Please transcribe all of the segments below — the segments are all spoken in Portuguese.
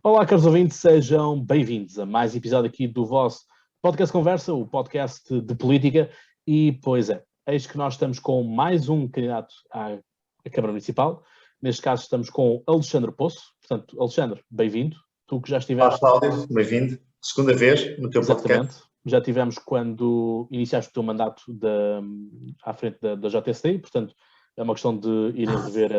Olá, caros ouvintes, sejam bem-vindos a mais episódio aqui do vosso Podcast Conversa, o podcast de política. E, pois é, eis que nós estamos com mais um candidato à Câmara Municipal. Neste caso estamos com Alexandre Poço. Portanto, Alexandre, bem-vindo. Tu que já Olá, estiveste... Cláudio, bem-vindo. Segunda vez no teu podcast. Exatamente. Já tivemos quando iniciaste o teu mandato à frente da JST, portanto, é uma questão de irem rever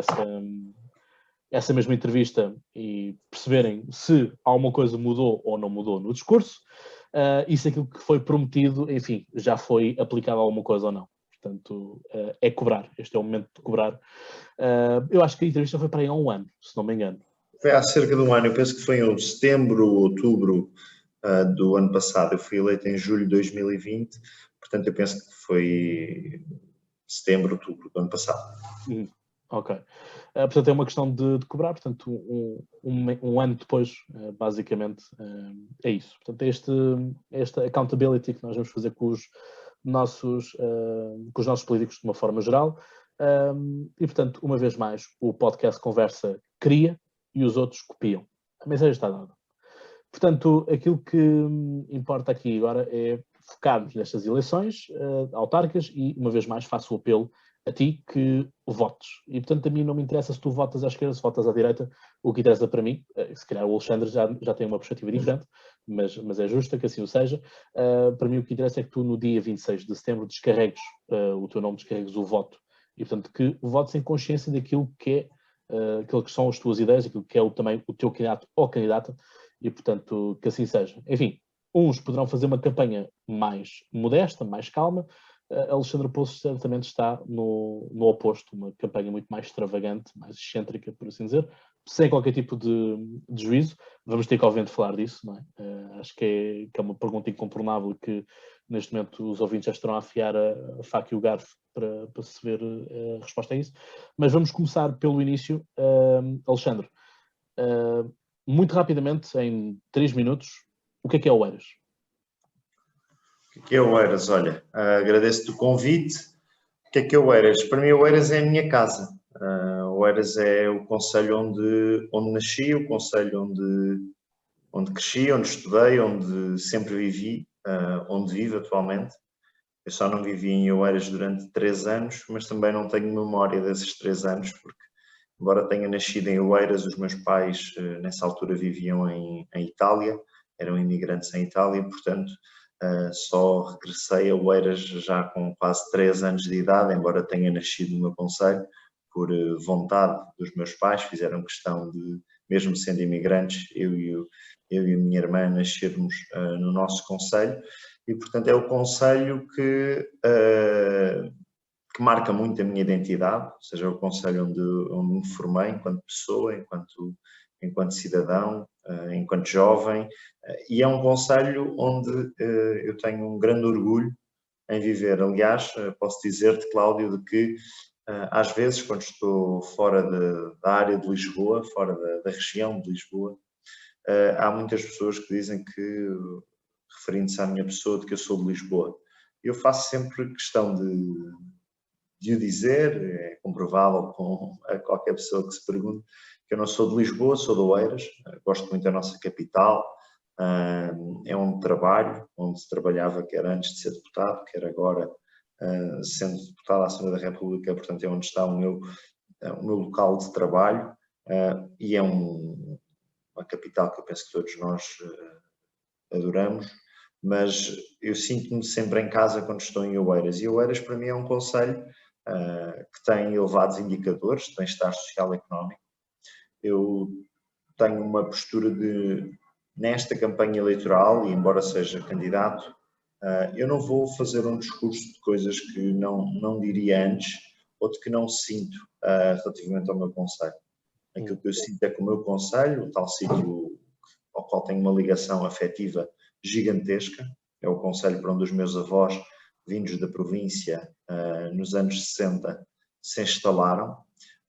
essa mesma entrevista e perceberem se alguma coisa mudou ou não mudou no discurso, e se aquilo que foi prometido, enfim, já foi aplicado a alguma coisa ou não. Portanto, é cobrar. Este é o momento de cobrar. Eu acho que a entrevista foi para aí há um ano, se não me engano. Foi há cerca de um ano, eu penso que foi em setembro ou outubro do ano passado. Eu fui eleito em julho de 2020, portanto eu penso que foi setembro, outubro do ano passado. Ok. Portanto, é uma questão de cobrar, portanto, um ano depois, basicamente, é isso. Portanto, esta accountability que nós vamos fazer com os nossos políticos de uma forma geral. E, portanto, uma vez mais, o podcast Conversa cria e os outros copiam. A mensagem está dada. Portanto, aquilo que importa aqui agora é focarmos nestas eleições autárquicas e, uma vez mais, faço o apelo a ti que votes. E, portanto, a mim não me interessa se tu votas à esquerda, se votas à direita. O que interessa para mim, se calhar o Alexandre já tem uma perspectiva diferente, mas é justa que assim o seja. Para mim o que interessa é que tu, no dia 26 de setembro, descarregues o teu nome, descarregues o voto. E, portanto, que votes em consciência daquilo que é, aquilo que são as tuas ideias, aquilo que é também o teu candidato ou candidata, e, portanto, que assim seja. Enfim, uns poderão fazer uma campanha mais modesta, mais calma. Alexandre Poço certamente está no oposto, uma campanha muito mais extravagante, mais excêntrica, por assim dizer, sem qualquer tipo de juízo. Vamos ter que, obviamente, falar disso, não é? Acho que é uma pergunta incontornável que, neste momento, os ouvintes já estarão a afiar a faca e o garfo para se ver a resposta a isso. Mas vamos começar pelo início. Alexandre, muito rapidamente, em 3 minutos, o que é o Eiras? O que é o Eiras? Olha, agradeço-te o convite. O que é o Eiras? Para mim o Eiras é a minha casa. O Eiras é o concelho onde nasci, o concelho onde cresci, onde estudei, onde sempre vivi, onde vivo atualmente. Eu só não vivi em Oeiras durante 3 anos, mas também não tenho memória desses 3 anos, porque, embora tenha nascido em Oeiras, os meus pais nessa altura viviam em Itália, eram imigrantes em Itália, portanto só regressei a Oeiras já com quase 3 anos de idade, embora tenha nascido no meu concelho, por vontade dos meus pais, fizeram questão de, mesmo sendo imigrantes, eu e a minha irmã nascermos no nosso concelho, e portanto é o concelho que marca muito a minha identidade, ou seja, é o concelho onde me formei enquanto pessoa, enquanto cidadão, enquanto jovem, e é um concelho onde eu tenho um grande orgulho em viver. Aliás, posso dizer-te, Cláudio, de que às vezes, quando estou fora da área de Lisboa, fora da região de Lisboa, há muitas pessoas que dizem que, referindo-se à minha pessoa, de que eu sou de Lisboa. Eu faço sempre questão de o dizer, é comprovável com qualquer pessoa que se pergunte, que eu não sou de Lisboa, sou de Oeiras, gosto muito da nossa capital, é onde trabalho, onde trabalhava, quer antes de ser deputado, quer agora sendo deputado à Assembleia da República, portanto é onde está o meu local de trabalho, e é uma capital que eu penso que todos nós adoramos, mas eu sinto-me sempre em casa quando estou em Oeiras, e Oeiras para mim é um concelho que tem elevados indicadores de bem-estar social e económico. Eu tenho uma postura nesta campanha eleitoral, e embora seja candidato, eu não vou fazer um discurso de coisas que não diria antes ou de que não sinto relativamente ao meu concelho. Aquilo que eu sinto é que o meu concelho, o tal sítio ao qual tenho uma ligação afetiva gigantesca, é o concelho para onde os meus avós, vindos da província nos anos 60, se instalaram.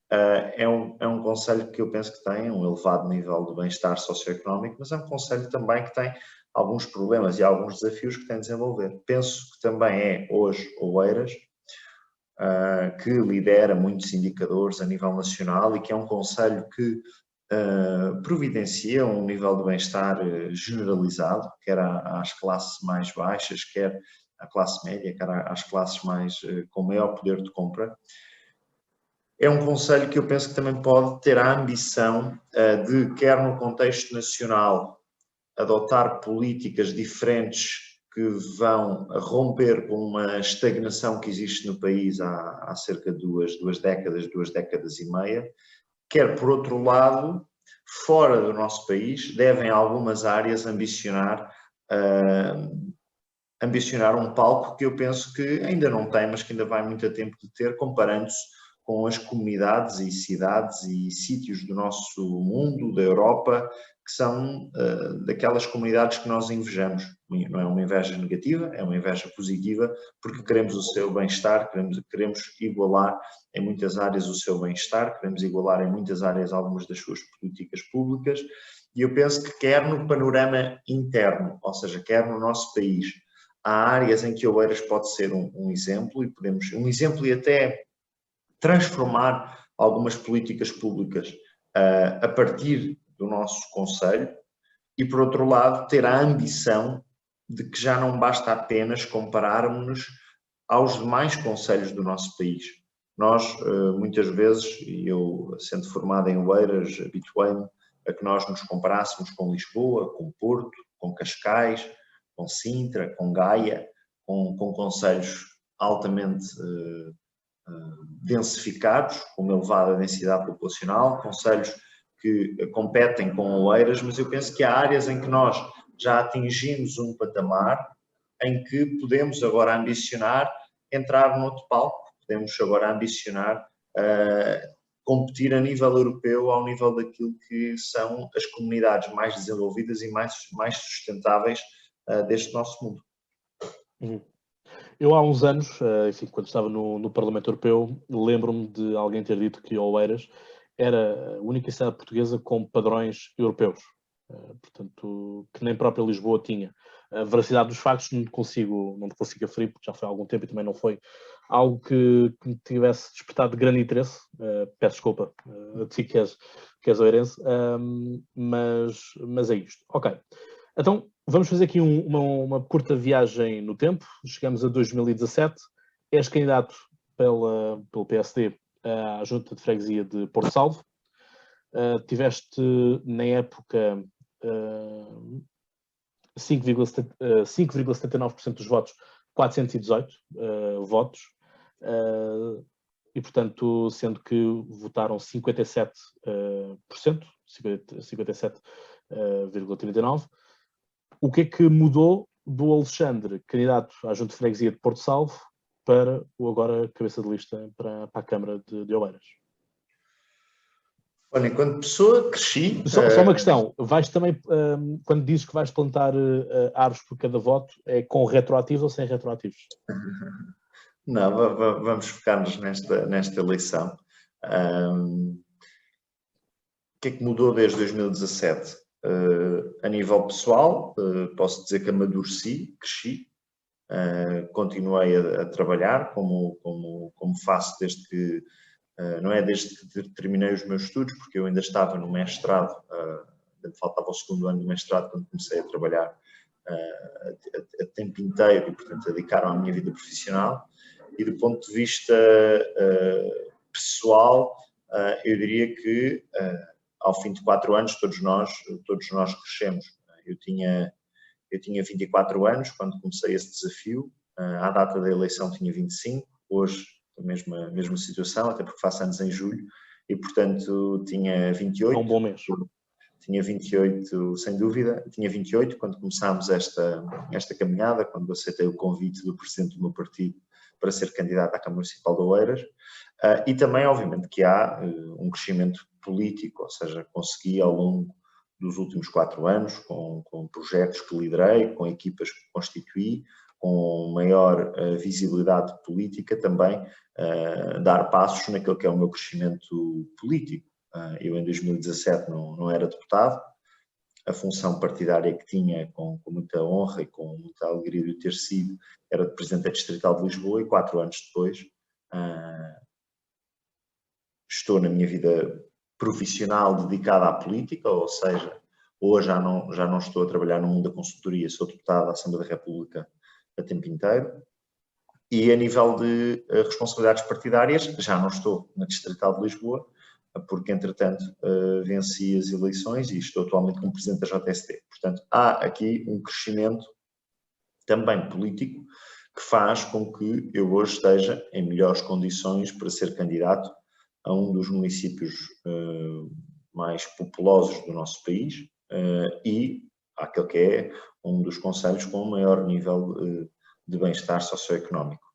É um concelho que eu penso que tem um elevado nível de bem-estar socioeconómico, mas é um concelho também que tem alguns problemas e alguns desafios que tem de desenvolver. Penso que também é, hoje, Oeiras, que lidera muitos indicadores a nível nacional e que é um concelho que providencia um nível de bem-estar generalizado, quer às classes mais baixas, quer à classe média, quer às classes mais com maior poder de compra. É um conselho que eu penso que também pode ter a ambição de, quer no contexto nacional, adotar políticas diferentes que vão romper com uma estagnação que existe no país há cerca de duas décadas e meia, quer, por outro lado, fora do nosso país, devem algumas áreas ambicionar um palco que eu penso que ainda não tem, mas que ainda vai muito a tempo de ter, comparando-se com as comunidades e cidades e sítios do nosso mundo, da Europa, que são daquelas comunidades que nós invejamos. Não é uma inveja negativa, é uma inveja positiva, porque queremos o seu bem-estar, queremos igualar em muitas áreas o seu bem-estar, queremos igualar em muitas áreas algumas das suas políticas públicas, e eu penso que quer no panorama interno, ou seja, quer no nosso país, há áreas em que Oeiras pode ser um exemplo, e podemos, um exemplo e até transformar algumas políticas públicas a partir do nosso concelho, e por outro lado ter a ambição de que já não basta apenas compararmos-nos aos demais concelhos do nosso país. Nós muitas vezes, e eu sendo formado em Oeiras, habituei-me a que nós nos comparássemos com Lisboa, com Porto, com Cascais, com Sintra, com Gaia, com concelhos altamente densificados, com uma elevada densidade populacional, concelhos que competem com Oeiras, mas eu penso que há áreas em que nós já atingimos um patamar em que podemos agora ambicionar entrar noutro palco, podemos agora ambicionar competir a nível europeu ao nível daquilo que são as comunidades mais desenvolvidas e mais sustentáveis deste nosso mundo. Eu há uns anos, enfim, quando estava no Parlamento Europeu, lembro-me de alguém ter dito que Oeiras era a única cidade portuguesa com padrões europeus, portanto, que nem própria Lisboa tinha. A veracidade dos factos não te consigo aferir, porque já foi há algum tempo e também não foi algo que me tivesse despertado de grande interesse. Peço desculpa a ti que és oeirense, mas é isto. Ok. Então, vamos fazer aqui uma curta viagem no tempo. Chegamos a 2017. És candidato pelo PSD à Junta de Freguesia de Porto Salvo. Tiveste, na época, 5,79% dos votos, 418 votos. E, portanto, sendo que votaram 57%, 57,39%. O que é que mudou do Alexandre, candidato à Junta de Freguesia de Porto Salvo, para o agora cabeça de lista para a Câmara de Oeiras? Olha, enquanto pessoa, cresci... Só uma questão. Vais também, quando dizes que vais plantar árvores por cada voto, é com retroativos ou sem retroativos? Não, vamos focar-nos nesta eleição. O que é que mudou desde 2017? A nível pessoal, posso dizer que amadureci, cresci, continuei a trabalhar como faço desde que, não é desde que terminei os meus estudos, porque eu ainda estava no mestrado, ainda faltava o segundo ano do mestrado quando comecei a trabalhar a tempo inteiro e, portanto, a dedicar à minha vida profissional. E do ponto de vista pessoal, eu diria que ao fim de 4 anos todos nós crescemos. Eu tinha 24 anos quando comecei esse desafio, à data da eleição tinha 25, hoje a mesma situação, até porque faço anos em julho, e portanto tinha 28. É um bom mês. Tinha 28, sem dúvida, tinha 28 quando começámos esta caminhada, quando aceitei o convite do presidente do meu partido para ser candidato à Câmara Municipal de Oeiras, e também, obviamente, que há um crescimento político, ou seja, consegui ao longo dos últimos 4 anos, com projetos que liderei, com equipas que constituí, com maior visibilidade política também, dar passos naquilo que é o meu crescimento político. Eu em 2017 não era deputado, a função partidária que tinha, com muita honra e com muita alegria de ter sido, era de Presidente da Distrital de Lisboa, e 4 anos depois estou na minha vida profissional dedicado à política, ou seja, hoje já não estou a trabalhar no mundo da consultoria, sou deputado da Assembleia da República a tempo inteiro. E a nível de responsabilidades partidárias, já não estou na Distrital de Lisboa, porque, entretanto, venci as eleições e estou atualmente como Presidente da JST. Portanto, há aqui um crescimento também político que faz com que eu hoje esteja em melhores condições para ser candidato a um dos municípios mais populosos do nosso país e àquele que é um dos concelhos com o maior nível de bem-estar socioeconómico.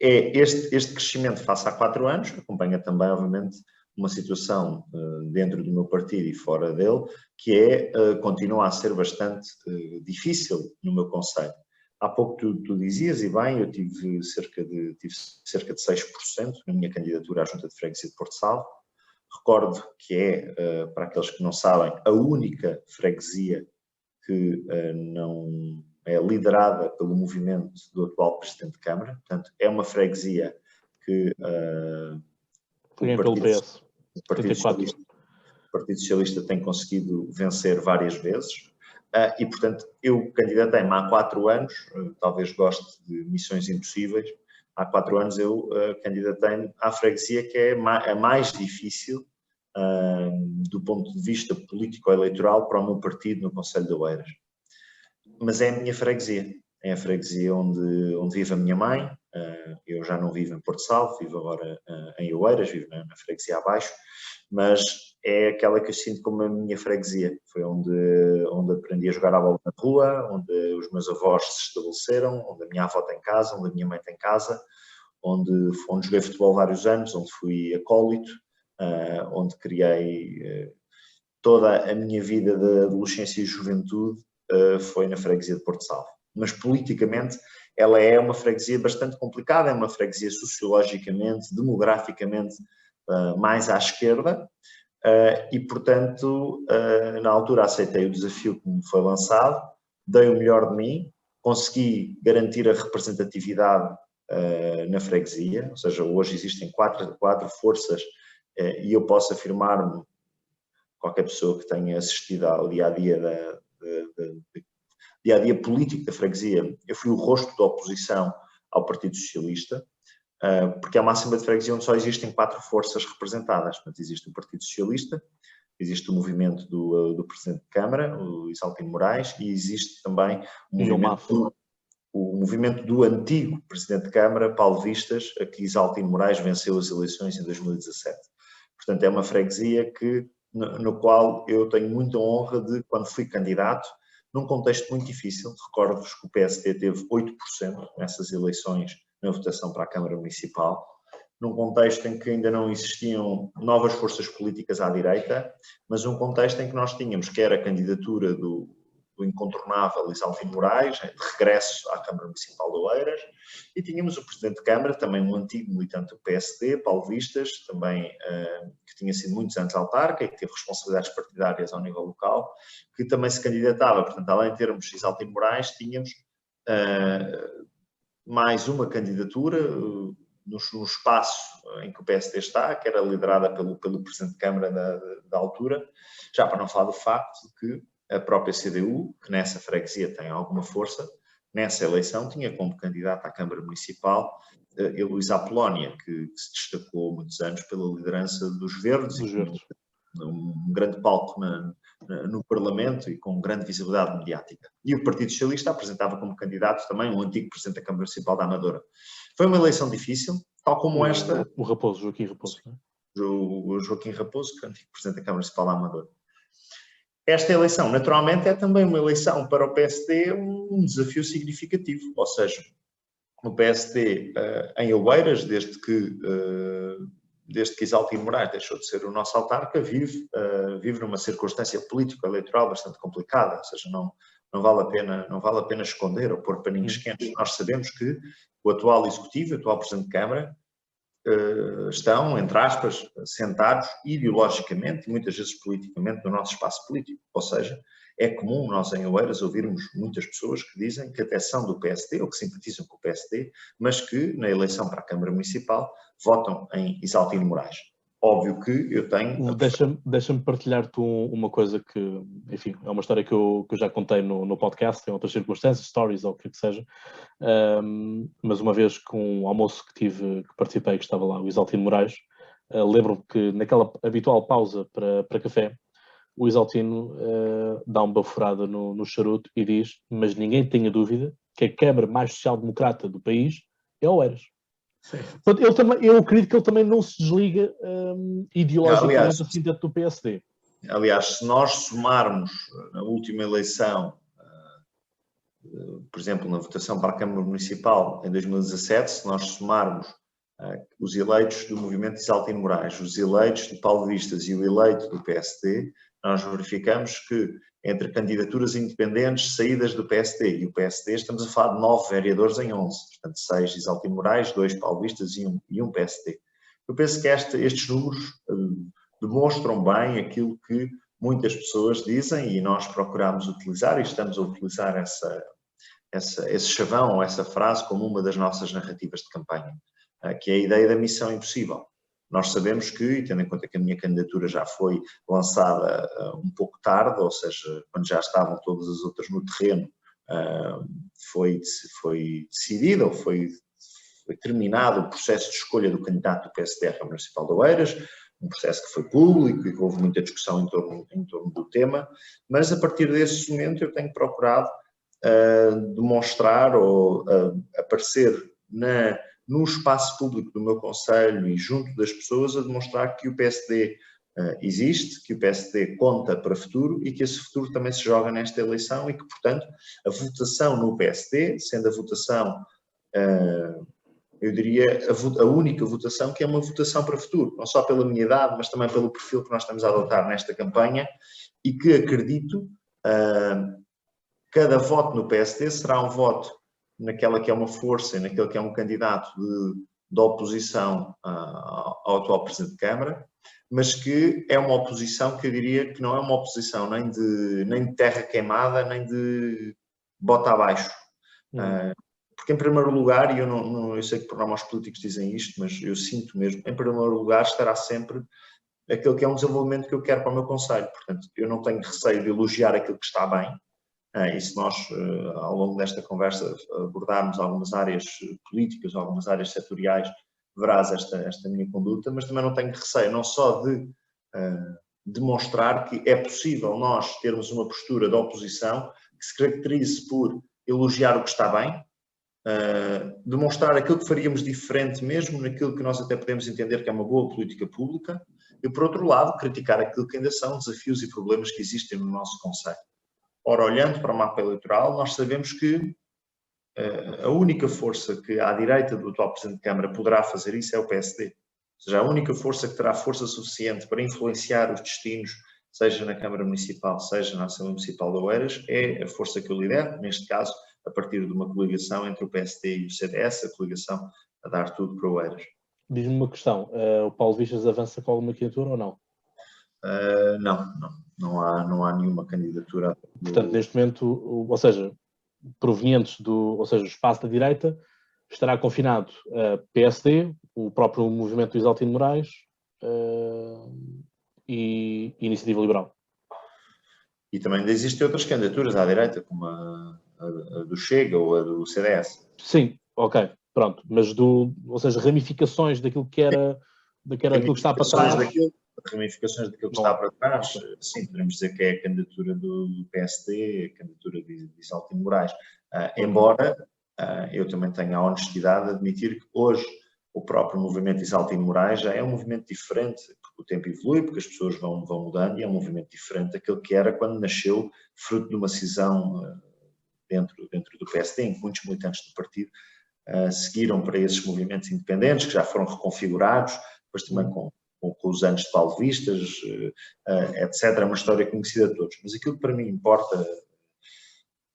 Este crescimento face há 4 anos acompanha também, obviamente, uma situação dentro do meu partido e fora dele, que continua a ser bastante difícil no meu concelho. Há pouco tu dizias, e bem, eu tive cerca de 6% na minha candidatura à Junta de Freguesia de Porto Salvo. Recordo que para aqueles que não sabem, a única freguesia que não é liderada pelo movimento do atual Presidente de Câmara. Portanto, é uma freguesia que o Partido Socialista tem conseguido vencer várias vezes. E, portanto, eu candidatei-me há 4 anos, talvez goste de missões impossíveis, há 4 anos eu candidatei-me à freguesia que é a mais difícil do ponto de vista político-eleitoral para o meu partido no Concelho de Oeiras. Mas é a minha freguesia, é a freguesia onde vive a minha mãe. Eu já não vivo em Porto Salvo, vivo agora em Oeiras, vivo na freguesia abaixo, mas é aquela que eu sinto como a minha freguesia. Foi onde aprendi a jogar à bola na rua, onde os meus avós se estabeleceram, onde a minha avó tem casa, onde a minha mãe tem casa, onde joguei futebol vários anos, onde fui acólito, onde criei toda a minha vida de adolescência e juventude, foi na freguesia de Porto Salvo. Mas politicamente ela é uma freguesia bastante complicada, é uma freguesia sociologicamente, demograficamente mais à esquerda e, portanto, na altura aceitei o desafio que me foi lançado, dei o melhor de mim, consegui garantir a representatividade na freguesia, ou seja, hoje existem quatro forças e eu posso afirmar-me, qualquer pessoa que tenha assistido ao dia-a-dia dia-a-dia político da freguesia, eu fui o rosto da oposição ao Partido Socialista, porque é uma Assembleia de Freguesia onde só existem 4 forças representadas. Portanto, existe o Partido Socialista, existe o movimento do Presidente de Câmara, o Isaltino Moraes, e existe também o movimento do antigo Presidente de Câmara, Paulo Vistas, a que Isaltino Moraes venceu as eleições em 2017. Portanto, é uma freguesia no qual eu tenho muita honra de, quando fui candidato, num contexto muito difícil, recordo-vos que o PSD teve 8% nessas eleições na votação para a Câmara Municipal, num contexto em que ainda não existiam novas forças políticas à direita, mas um contexto em que nós tínhamos quer a candidatura do incontornável Isaltino Moraes, de regresso à Câmara Municipal de Oeiras, e tínhamos o Presidente de Câmara, também um antigo militante do PSD, Paulo Vistas, também que tinha sido muitos anos autarca e que teve responsabilidades partidárias ao nível local, que também se candidatava. Portanto, além de termos Isaltino Moraes, tínhamos mais uma candidatura no espaço em que o PSD está, que era liderada pelo Presidente de Câmara da altura, já para não falar do facto de que a própria CDU, que nessa freguesia tem alguma força, nessa eleição tinha como candidato à Câmara Municipal a Luísa Apolónia, que se destacou há muitos anos pela liderança dos Verdes, e um grande palco no Parlamento e com grande visibilidade mediática. E o Partido Socialista apresentava como candidato também um antigo Presidente da Câmara Municipal da Amadora. Foi uma eleição difícil, tal como esta... Joaquim Raposo. O Joaquim Raposo, que é o antigo Presidente da Câmara Municipal da Amadora. Esta eleição, naturalmente, é também uma eleição para o PSD um desafio significativo, ou seja, o PSD em Oeiras, desde que Isaltino Moraes deixou de ser o nosso autarca, vive numa circunstância político-eleitoral bastante complicada, ou seja, não vale a pena esconder ou pôr paninhos quentes. Nós sabemos que o atual Executivo, o atual Presidente de Câmara, estão, entre aspas, sentados ideologicamente e muitas vezes politicamente no nosso espaço político. Ou seja, é comum nós em Oeiras ouvirmos muitas pessoas que dizem que até são do PSD ou que simpatizam com o PSD, mas que na eleição para a Câmara Municipal votam em Isaltino Moraes. óbvio que eu tenho... Deixa-me partilhar-te uma coisa que, enfim, é uma história que eu já contei no podcast, em outras circunstâncias, stories ou o que seja, mas uma vez com um almoço que participei, que estava lá o Isaltino Moraes, lembro-me que naquela habitual pausa para café, o Isaltino dá uma baforada no charuto e diz: mas ninguém tenha dúvida que a Câmara mais social-democrata do país é Oeiras. Portanto, eu acredito que ele também não se desliga ideologicamente assim dentro do PSD. Aliás, se nós somarmos na última eleição, por exemplo, na votação para a Câmara Municipal em 2017, se nós somarmos os eleitos do movimento Isaltino Moraes, os eleitos de Paulo Vistas e o eleito do PSD, nós verificamos que entre candidaturas independentes saídas do PSD e o PSD, estamos a falar de 9 vereadores em 11, portanto 6 Isaltino Moraes, 2 paulistas e um PSD. Eu penso que estes números demonstram bem aquilo que muitas pessoas dizem e nós procuramos utilizar e estamos a utilizar esse chavão, essa frase como uma das nossas narrativas de campanha, que é a ideia da missão impossível. Nós sabemos que, e tendo em conta que a minha candidatura já foi lançada um pouco tarde, ou seja, quando já estavam todas as outras no terreno, foi decidido ou foi terminado o processo de escolha do candidato do PSD à Câmara Municipal de Oeiras, um processo que foi público e que houve muita discussão em torno do tema, mas a partir desse momento eu tenho procurado demonstrar ou aparecer no espaço público do meu concelho e junto das pessoas a demonstrar que o PSD existe, que o PSD conta para o futuro e que esse futuro também se joga nesta eleição e que, portanto, a votação no PSD, sendo a votação, eu diria, a única votação que é uma votação para o futuro, não só pela minha idade, mas também pelo perfil que nós estamos a adotar nesta campanha e que acredito, cada voto no PSD será um voto naquela que é uma força, naquele que é um candidato de oposição ao atual Presidente de Câmara, mas que é uma oposição que eu diria que não é uma oposição nem de terra queimada, nem de bota abaixo. Porque, em primeiro lugar, e eu sei que por norma os políticos dizem isto, mas eu sinto mesmo, em primeiro lugar estará sempre aquele que é um desenvolvimento que eu quero para o meu concelho. Portanto, eu não tenho receio de elogiar aquilo que está bem, e se nós, ao longo desta conversa, abordarmos algumas áreas políticas, algumas áreas setoriais, verás esta minha conduta, mas também não tenho receio, não só de demonstrar que é possível nós termos uma postura de oposição que se caracterize por elogiar o que está bem, demonstrar aquilo que faríamos diferente mesmo naquilo que nós até podemos entender que é uma boa política pública, e, por outro lado, criticar aquilo que ainda são desafios e problemas que existem no nosso concelho. Ora, olhando para o mapa eleitoral, nós sabemos que a única força que à direita do atual Presidente de Câmara poderá fazer isso é o PSD. Ou seja, a única força que terá força suficiente para influenciar os destinos, seja na Câmara Municipal, seja na Assembleia Municipal de Oeiras, é a força que eu lidero, neste caso, a partir de uma coligação entre o PSD e o CDS, a coligação a dar tudo para Oeiras. Diz-me uma questão, o Paulo Vistas avança com alguma candidatura ou não? Não há nenhuma candidatura. Portanto, neste momento, ou seja, provenientes ou seja, o espaço da direita estará confinado a PSD, o próprio movimento do Isaltino Moraes e Iniciativa Liberal. E também existem outras candidaturas à direita, como a do Chega ou a do CDS. Sim, ok, pronto. Mas ou seja, ramificações daquilo que era aquilo que está para trás. Ramificações daquilo que está para trás, sim, podemos dizer que é a candidatura do PSD, a candidatura de Isaltino Moraes. Embora eu também tenha a honestidade de admitir que hoje o próprio movimento Isaltino Moraes já é um movimento diferente, porque o tempo evolui, porque as pessoas vão mudando, e é um movimento diferente daquele que era quando nasceu, fruto de uma cisão dentro do PSD, em que muitos militantes do partido seguiram para esses movimentos independentes, que já foram reconfigurados, depois também com os anos de Paulo Vistas, etc. É uma história conhecida de todos. Mas aquilo que para mim importa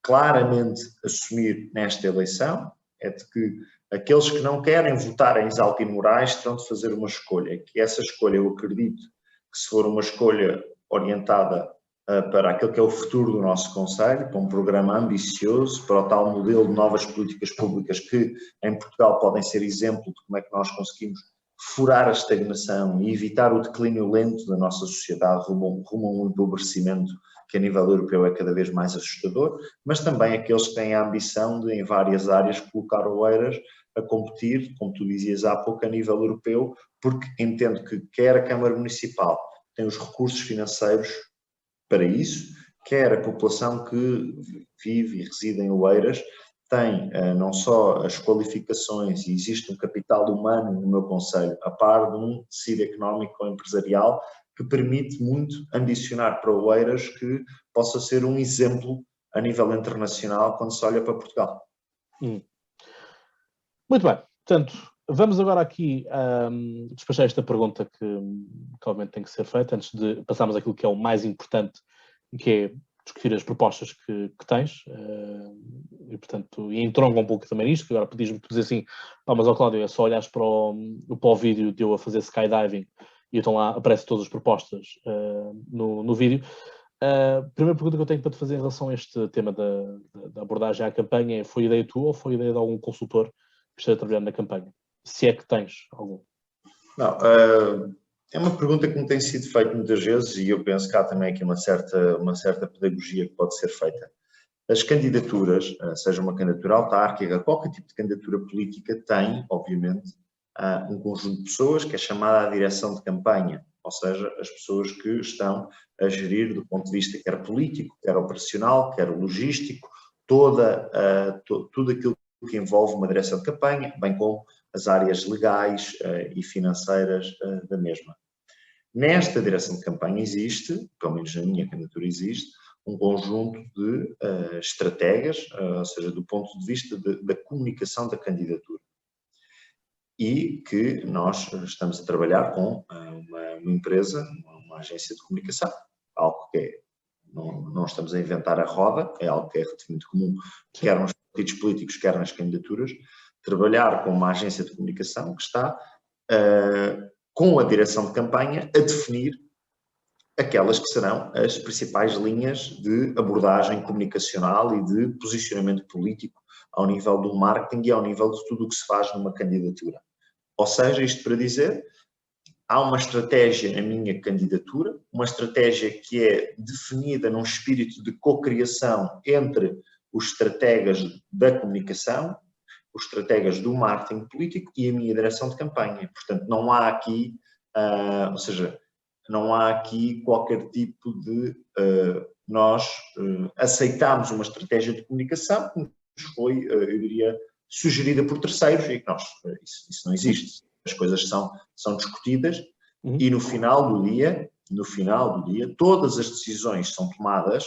claramente assumir nesta eleição é de que aqueles que não querem votar em Isaltino Moraes terão de fazer uma escolha, que essa escolha, eu acredito que se for uma escolha orientada para aquilo que é o futuro do nosso concelho, para um programa ambicioso, para o tal modelo de novas políticas públicas que em Portugal podem ser exemplo de como é que nós conseguimos furar a estagnação e evitar o declínio lento da nossa sociedade rumo a um empobrecimento que a nível europeu é cada vez mais assustador, mas também aqueles que têm a ambição de, em várias áreas, colocar Oeiras a competir, como tu dizias há pouco, a nível europeu, porque entendo que quer a Câmara Municipal tem os recursos financeiros para isso, quer a população que vive e reside em Oeiras tem não só as qualificações e existe um capital humano no meu concelho, a par de um tecido económico ou empresarial que permite muito ambicionar para Oeiras que possa ser um exemplo a nível internacional quando se olha para Portugal. Muito bem, portanto, vamos agora aqui despachar esta pergunta que obviamente tem que ser feita antes de passarmos àquilo que é o mais importante, que é discutir as propostas que tens, e portanto, e entronca um pouco também isto, que agora podias-me dizer assim, mas ó Cláudio, é só olhares para o vídeo de eu a fazer skydiving e então lá aparecem todas as propostas no vídeo. A primeira pergunta que eu tenho para te fazer em relação a este tema da abordagem à campanha é: foi ideia tua ou foi ideia de algum consultor que esteja trabalhando na campanha? Se é que tens algum. Não, é uma pergunta que me tem sido feita muitas vezes e eu penso que há também aqui uma certa pedagogia que pode ser feita. As candidaturas, seja uma candidatura autárquica, qualquer tipo de candidatura política tem, obviamente, um conjunto de pessoas que é chamada a direção de campanha, ou seja, as pessoas que estão a gerir do ponto de vista quer político, quer operacional, quer logístico, tudo aquilo que envolve uma direção de campanha, bem como as áreas legais e financeiras da mesma. Nesta direção de campanha existe, pelo menos na minha candidatura existe, um conjunto de estratégias, ou seja, do ponto de vista da comunicação da candidatura. E que nós estamos a trabalhar com uma empresa, uma agência de comunicação, algo que não estamos a inventar a roda, é algo que é relativamente comum, quer nos partidos políticos, quer nas candidaturas, trabalhar com uma agência de comunicação que está com a direção de campanha a definir aquelas que serão as principais linhas de abordagem comunicacional e de posicionamento político ao nível do marketing e ao nível de tudo o que se faz numa candidatura. Ou seja, isto para dizer, há uma estratégia na minha candidatura, uma estratégia que é definida num espírito de cocriação entre os estrategas da comunicação, os estrategas do marketing político e a minha direção de campanha. Portanto, não há aqui, ou seja, não há aqui qualquer tipo de nós aceitarmos uma estratégia de comunicação que nos foi, eu diria, sugerida por terceiros e que isso não existe. As coisas são discutidas e no final do dia, todas as decisões são tomadas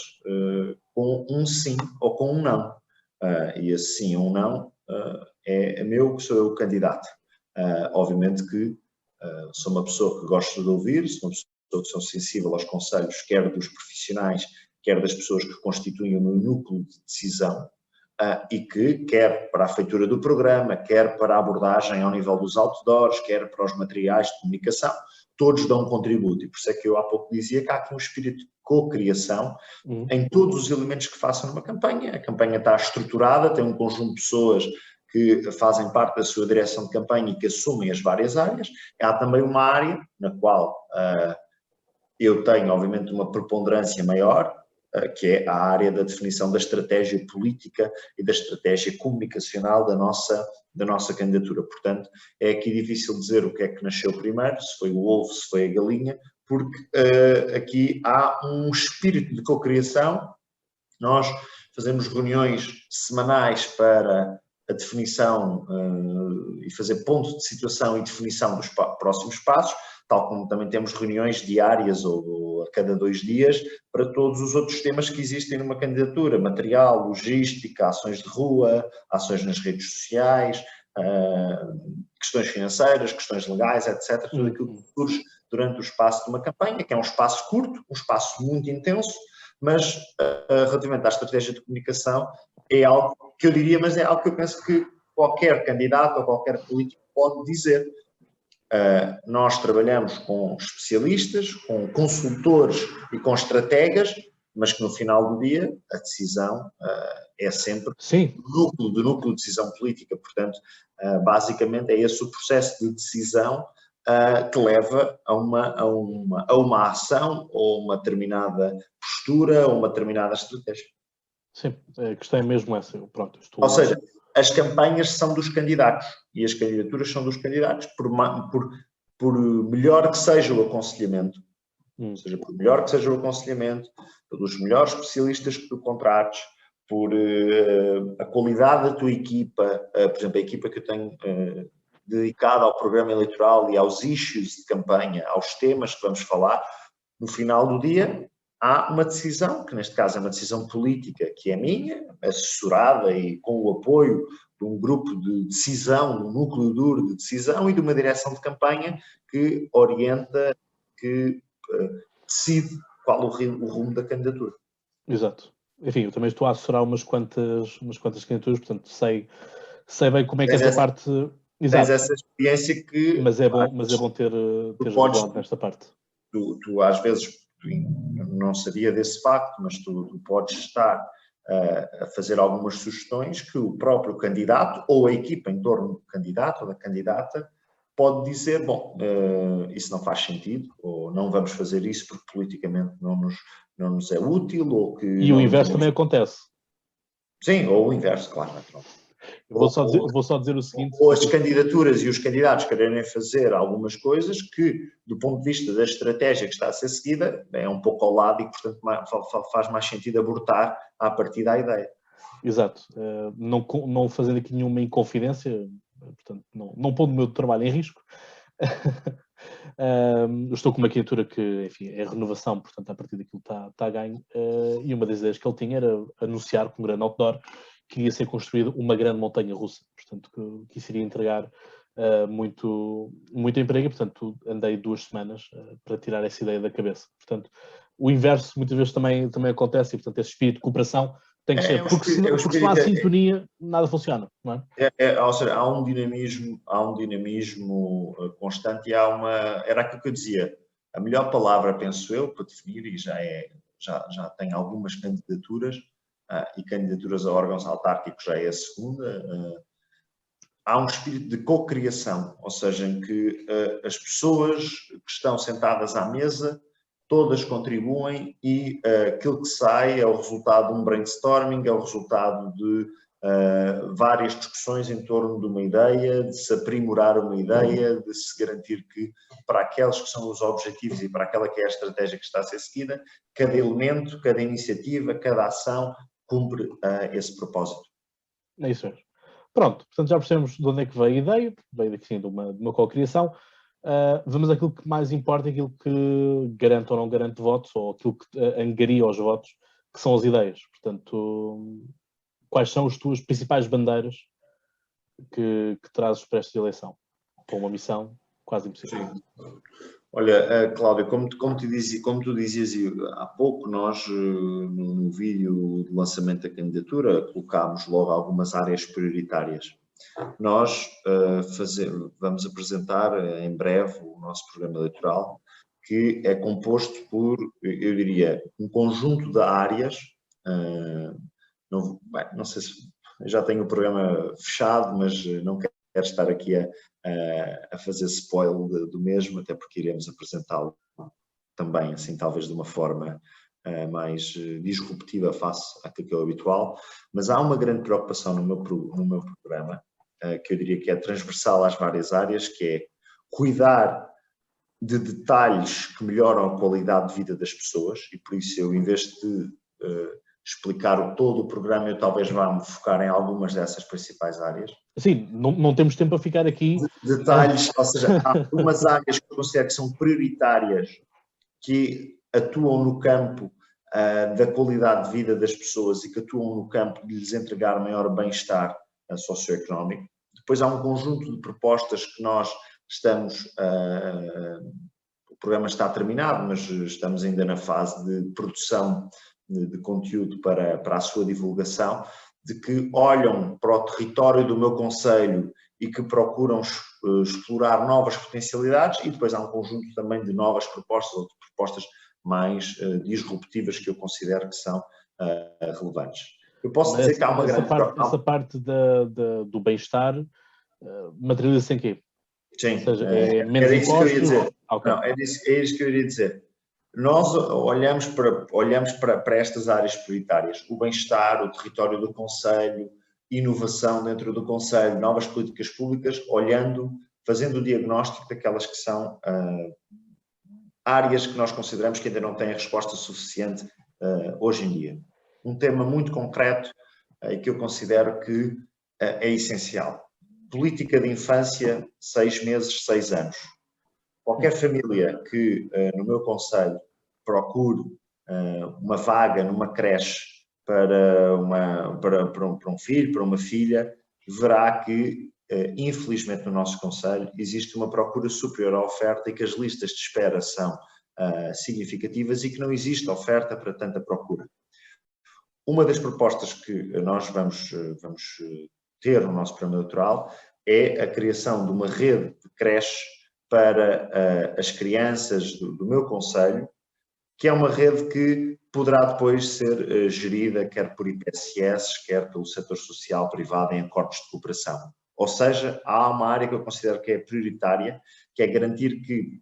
com um sim ou com um não. E esse sim ou não é meu, que sou eu o candidato. Obviamente que sou uma pessoa que gosta de ouvir, sou uma pessoa que sou sensível aos conselhos, quer dos profissionais, quer das pessoas que constituem o meu núcleo de decisão, e que, quer para a feitura do programa, quer para a abordagem ao nível dos outdoors, quer para os materiais de comunicação, todos dão um contributo. E por isso é que eu há pouco dizia que há aqui um espírito de co-criação em todos os elementos que façam numa campanha. A campanha está estruturada, tem um conjunto de pessoas que fazem parte da sua direção de campanha e que assumem as várias áreas. Há também uma área na qual eu tenho, obviamente, uma preponderância maior, que é a área da definição da estratégia política e da estratégia comunicacional da nossa candidatura. Portanto, é aqui difícil dizer o que é que nasceu primeiro, se foi o ovo, se foi a galinha, porque aqui há um espírito de cocriação. Nós fazemos reuniões semanais para a definição e fazer ponto de situação e definição dos próximos passos, tal como também temos reuniões diárias ou a cada 2 dias para todos os outros temas que existem numa candidatura: material, logística, ações de rua, ações nas redes sociais, questões financeiras, questões legais, etc. Tudo aquilo que surge durante o espaço de uma campanha, que é um espaço curto, um espaço muito intenso, mas relativamente à estratégia de comunicação é algo que eu diria, mas é algo que eu penso que qualquer candidato ou qualquer político pode dizer. Nós trabalhamos com especialistas, com consultores e com estrategas, mas que no final do dia a decisão é sempre do núcleo de decisão política. Portanto, basicamente é esse o processo de decisão que leva a uma ação, ou uma determinada postura, ou uma determinada estratégia. Sim, a questão é mesmo essa. Pronto, Ou seja, as campanhas são dos candidatos e as candidaturas são dos candidatos, por melhor que seja o aconselhamento, ou seja, por melhor que seja o aconselhamento, pelos melhores especialistas que tu contrates, por a qualidade da tua equipa, por exemplo, a equipa que eu tenho dedicada ao programa eleitoral e aos issues de campanha, aos temas que vamos falar, no final do dia há uma decisão, que neste caso é uma decisão política, que é minha, assessorada e com o apoio de um grupo de decisão, um núcleo duro de decisão e de uma direção de campanha que orienta, que decide qual o rumo da candidatura. Exato. Enfim, eu também estou a assessorar umas quantas candidaturas, portanto sei bem como é que essa parte... Exato. Tens essa experiência que... Mas é bom ter ajudado nesta parte. Tu às vezes, não sabia desse facto, mas tu podes estar a fazer algumas sugestões que o próprio candidato ou a equipa em torno do candidato ou da candidata pode dizer, bom, isso não faz sentido, ou não vamos fazer isso porque politicamente não nos é útil, ou que... E o inverso também acontece. Sim, ou o inverso, claro. Vou só dizer o seguinte... Ou as candidaturas e os candidatos quererem fazer algumas coisas que, do ponto de vista da estratégia que está a ser seguida, é um pouco ao lado e, portanto, faz mais sentido abortar à partida a ideia. Exato. Não fazendo aqui nenhuma inconfidência, portanto, não pondo o meu trabalho em risco. Estou com uma candidatura que, enfim, é renovação, portanto, a partir daquilo está a ganho. E uma das ideias que ele tinha era anunciar com um grande outdoor que ia ser construída uma grande montanha russa, portanto, que isso iria entregar muito emprego, e, portanto, andei 2 semanas para tirar essa ideia da cabeça. Portanto, o inverso muitas vezes também acontece, e, portanto, esse espírito de cooperação tem que ser, porque se não há sintonia, nada funciona, não é? Ou seja, há um dinamismo constante e era aquilo que eu dizia, a melhor palavra, penso eu, para definir, e já tem algumas candidaturas, e candidaturas a órgãos autárquicos já é a segunda, há um espírito de cocriação, ou seja, em que as pessoas que estão sentadas à mesa, todas contribuem e aquilo que sai é o resultado de um brainstorming, é o resultado de várias discussões em torno de uma ideia, de se aprimorar uma ideia, de se garantir que para aqueles que são os objetivos e para aquela que é a estratégia que está a ser seguida, cada elemento, cada iniciativa, cada ação cumpre esse propósito. É isso mesmo. Pronto, portanto já percebemos de onde é que veio a ideia, veio daqui sim de uma cocriação. Vamos àquilo que mais importa, aquilo que garante ou não garante votos, ou aquilo que angaria os votos, que são as ideias. Portanto, quais são as tuas principais bandeiras que trazes para esta eleição? Com uma missão quase impossível. Olha, Cláudio, como tu dizias há pouco, nós no vídeo de lançamento da candidatura colocámos logo algumas áreas prioritárias. Nós vamos apresentar em breve o nosso programa eleitoral, que é composto por, eu diria, um conjunto de áreas. Não sei se já tenho o programa fechado, mas não quero estar aqui a fazer spoiler do mesmo, até porque iremos apresentá-lo também, assim, talvez de uma forma mais disruptiva face àquilo que é o habitual. Mas há uma grande preocupação no meu programa, que eu diria que é transversal às várias áreas, que é cuidar de detalhes que melhoram a qualidade de vida das pessoas, e por isso eu, em vez de explicar todo o programa, eu talvez vá-me focar em algumas dessas principais áreas. Sim, não temos tempo a ficar aqui. Detalhes, ou seja, há algumas áreas que eu considero que são prioritárias, que atuam no campo da qualidade de vida das pessoas e que atuam no campo de lhes entregar maior bem-estar socioeconómico. Depois há um conjunto de propostas que nós estamos... o programa está terminado, mas estamos ainda na fase de produção de conteúdo para a sua divulgação, de que olham para o território do meu concelho e que procuram explorar novas potencialidades, e depois há um conjunto também de novas propostas, ou de propostas mais disruptivas que eu considero que são relevantes. Eu posso dizer que há uma grande... Essa parte do bem-estar materializa-se em quê? Sim, ou seja, é menos era isso que eu ia impostos? dizer. Okay. Não, é isso que eu iria dizer. Nós olhamos para estas áreas prioritárias, o bem-estar, o território do concelho, inovação dentro do concelho, novas políticas públicas, fazendo o diagnóstico daquelas que são áreas que nós consideramos que ainda não têm a resposta suficiente hoje em dia. Um tema muito concreto e que eu considero que é essencial. Política de infância, 6 meses, 6 anos. Qualquer família que, no meu concelho, procure uma vaga numa creche para um filho, para uma filha, verá que, infelizmente, no nosso concelho, existe uma procura superior à oferta e que as listas de espera são significativas e que não existe oferta para tanta procura. Uma das propostas que nós vamos ter no nosso programa eleitoral é a criação de uma rede de creches para as crianças do meu concelho, que é uma rede que poderá depois ser gerida quer por IPSS, quer pelo setor social privado em acordos de cooperação. Ou seja, há uma área que eu considero que é prioritária, que é garantir que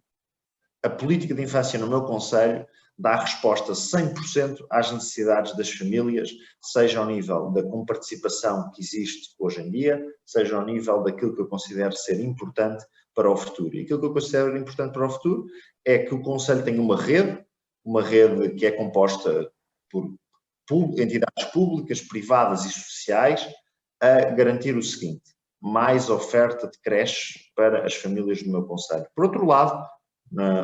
a política de infância no meu concelho dá resposta 100% às necessidades das famílias, seja ao nível da comparticipação que existe hoje em dia, seja ao nível daquilo que eu considero ser importante para o futuro. E aquilo que eu considero importante para o futuro é que o concelho tenha uma rede que é composta por entidades públicas, privadas e sociais, a garantir o seguinte: mais oferta de creches para as famílias do meu concelho. Por outro lado,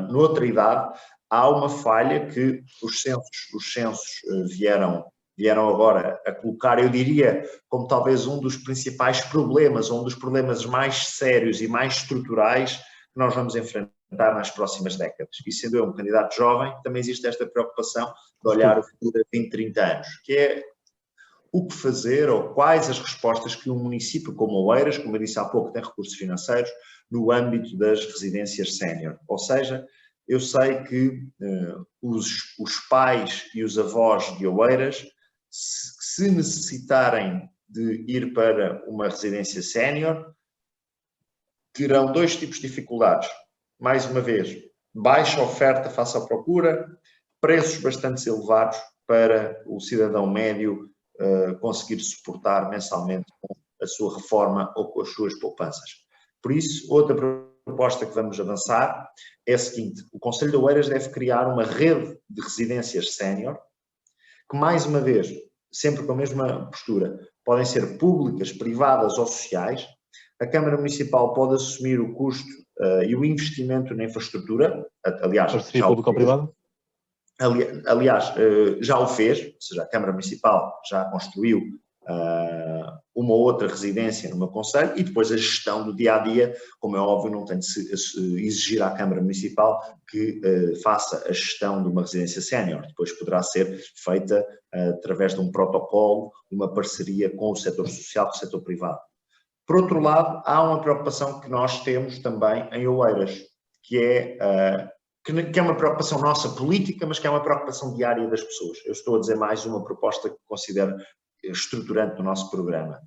noutra idade, há uma falha que os censos vieram agora a colocar, eu diria, como talvez um dos principais problemas, ou um dos problemas mais sérios e mais estruturais que nós vamos enfrentar nas próximas décadas. E sendo eu um candidato jovem, também existe esta preocupação de olhar o futuro a 20, 30 anos, que é o que fazer ou quais as respostas que um município como Oeiras, como eu disse há pouco, tem recursos financeiros no âmbito das residências sénior. Ou seja, eu sei que os pais e os avós de Oeiras, se necessitarem de ir para uma residência sénior, terão dois tipos de dificuldades. Mais uma vez, baixa oferta face à procura, preços bastante elevados para o cidadão médio conseguir suportar mensalmente com a sua reforma ou com as suas poupanças. Por isso, outra proposta que vamos avançar é a seguinte: o Concelho de Oeiras deve criar uma rede de residências sénior que, mais uma vez, sempre com a mesma postura, podem ser públicas, privadas ou sociais. A Câmara Municipal pode assumir o custo e o investimento na infraestrutura, aliás, parceria público-privada? Aliás, já o fez, ou seja, a Câmara Municipal já construiu uma outra residência no meu concelho e depois a gestão do dia-a-dia, como é óbvio, não tem de se exigir à Câmara Municipal que faça a gestão de uma residência sénior, depois poderá ser feita através de um protocolo, uma parceria com o setor social, com o setor privado. Por outro lado, há uma preocupação que nós temos também em Oeiras, que é uma preocupação nossa política, mas que é uma preocupação diária das pessoas. Eu estou a dizer mais uma proposta que considero estruturante do nosso programa.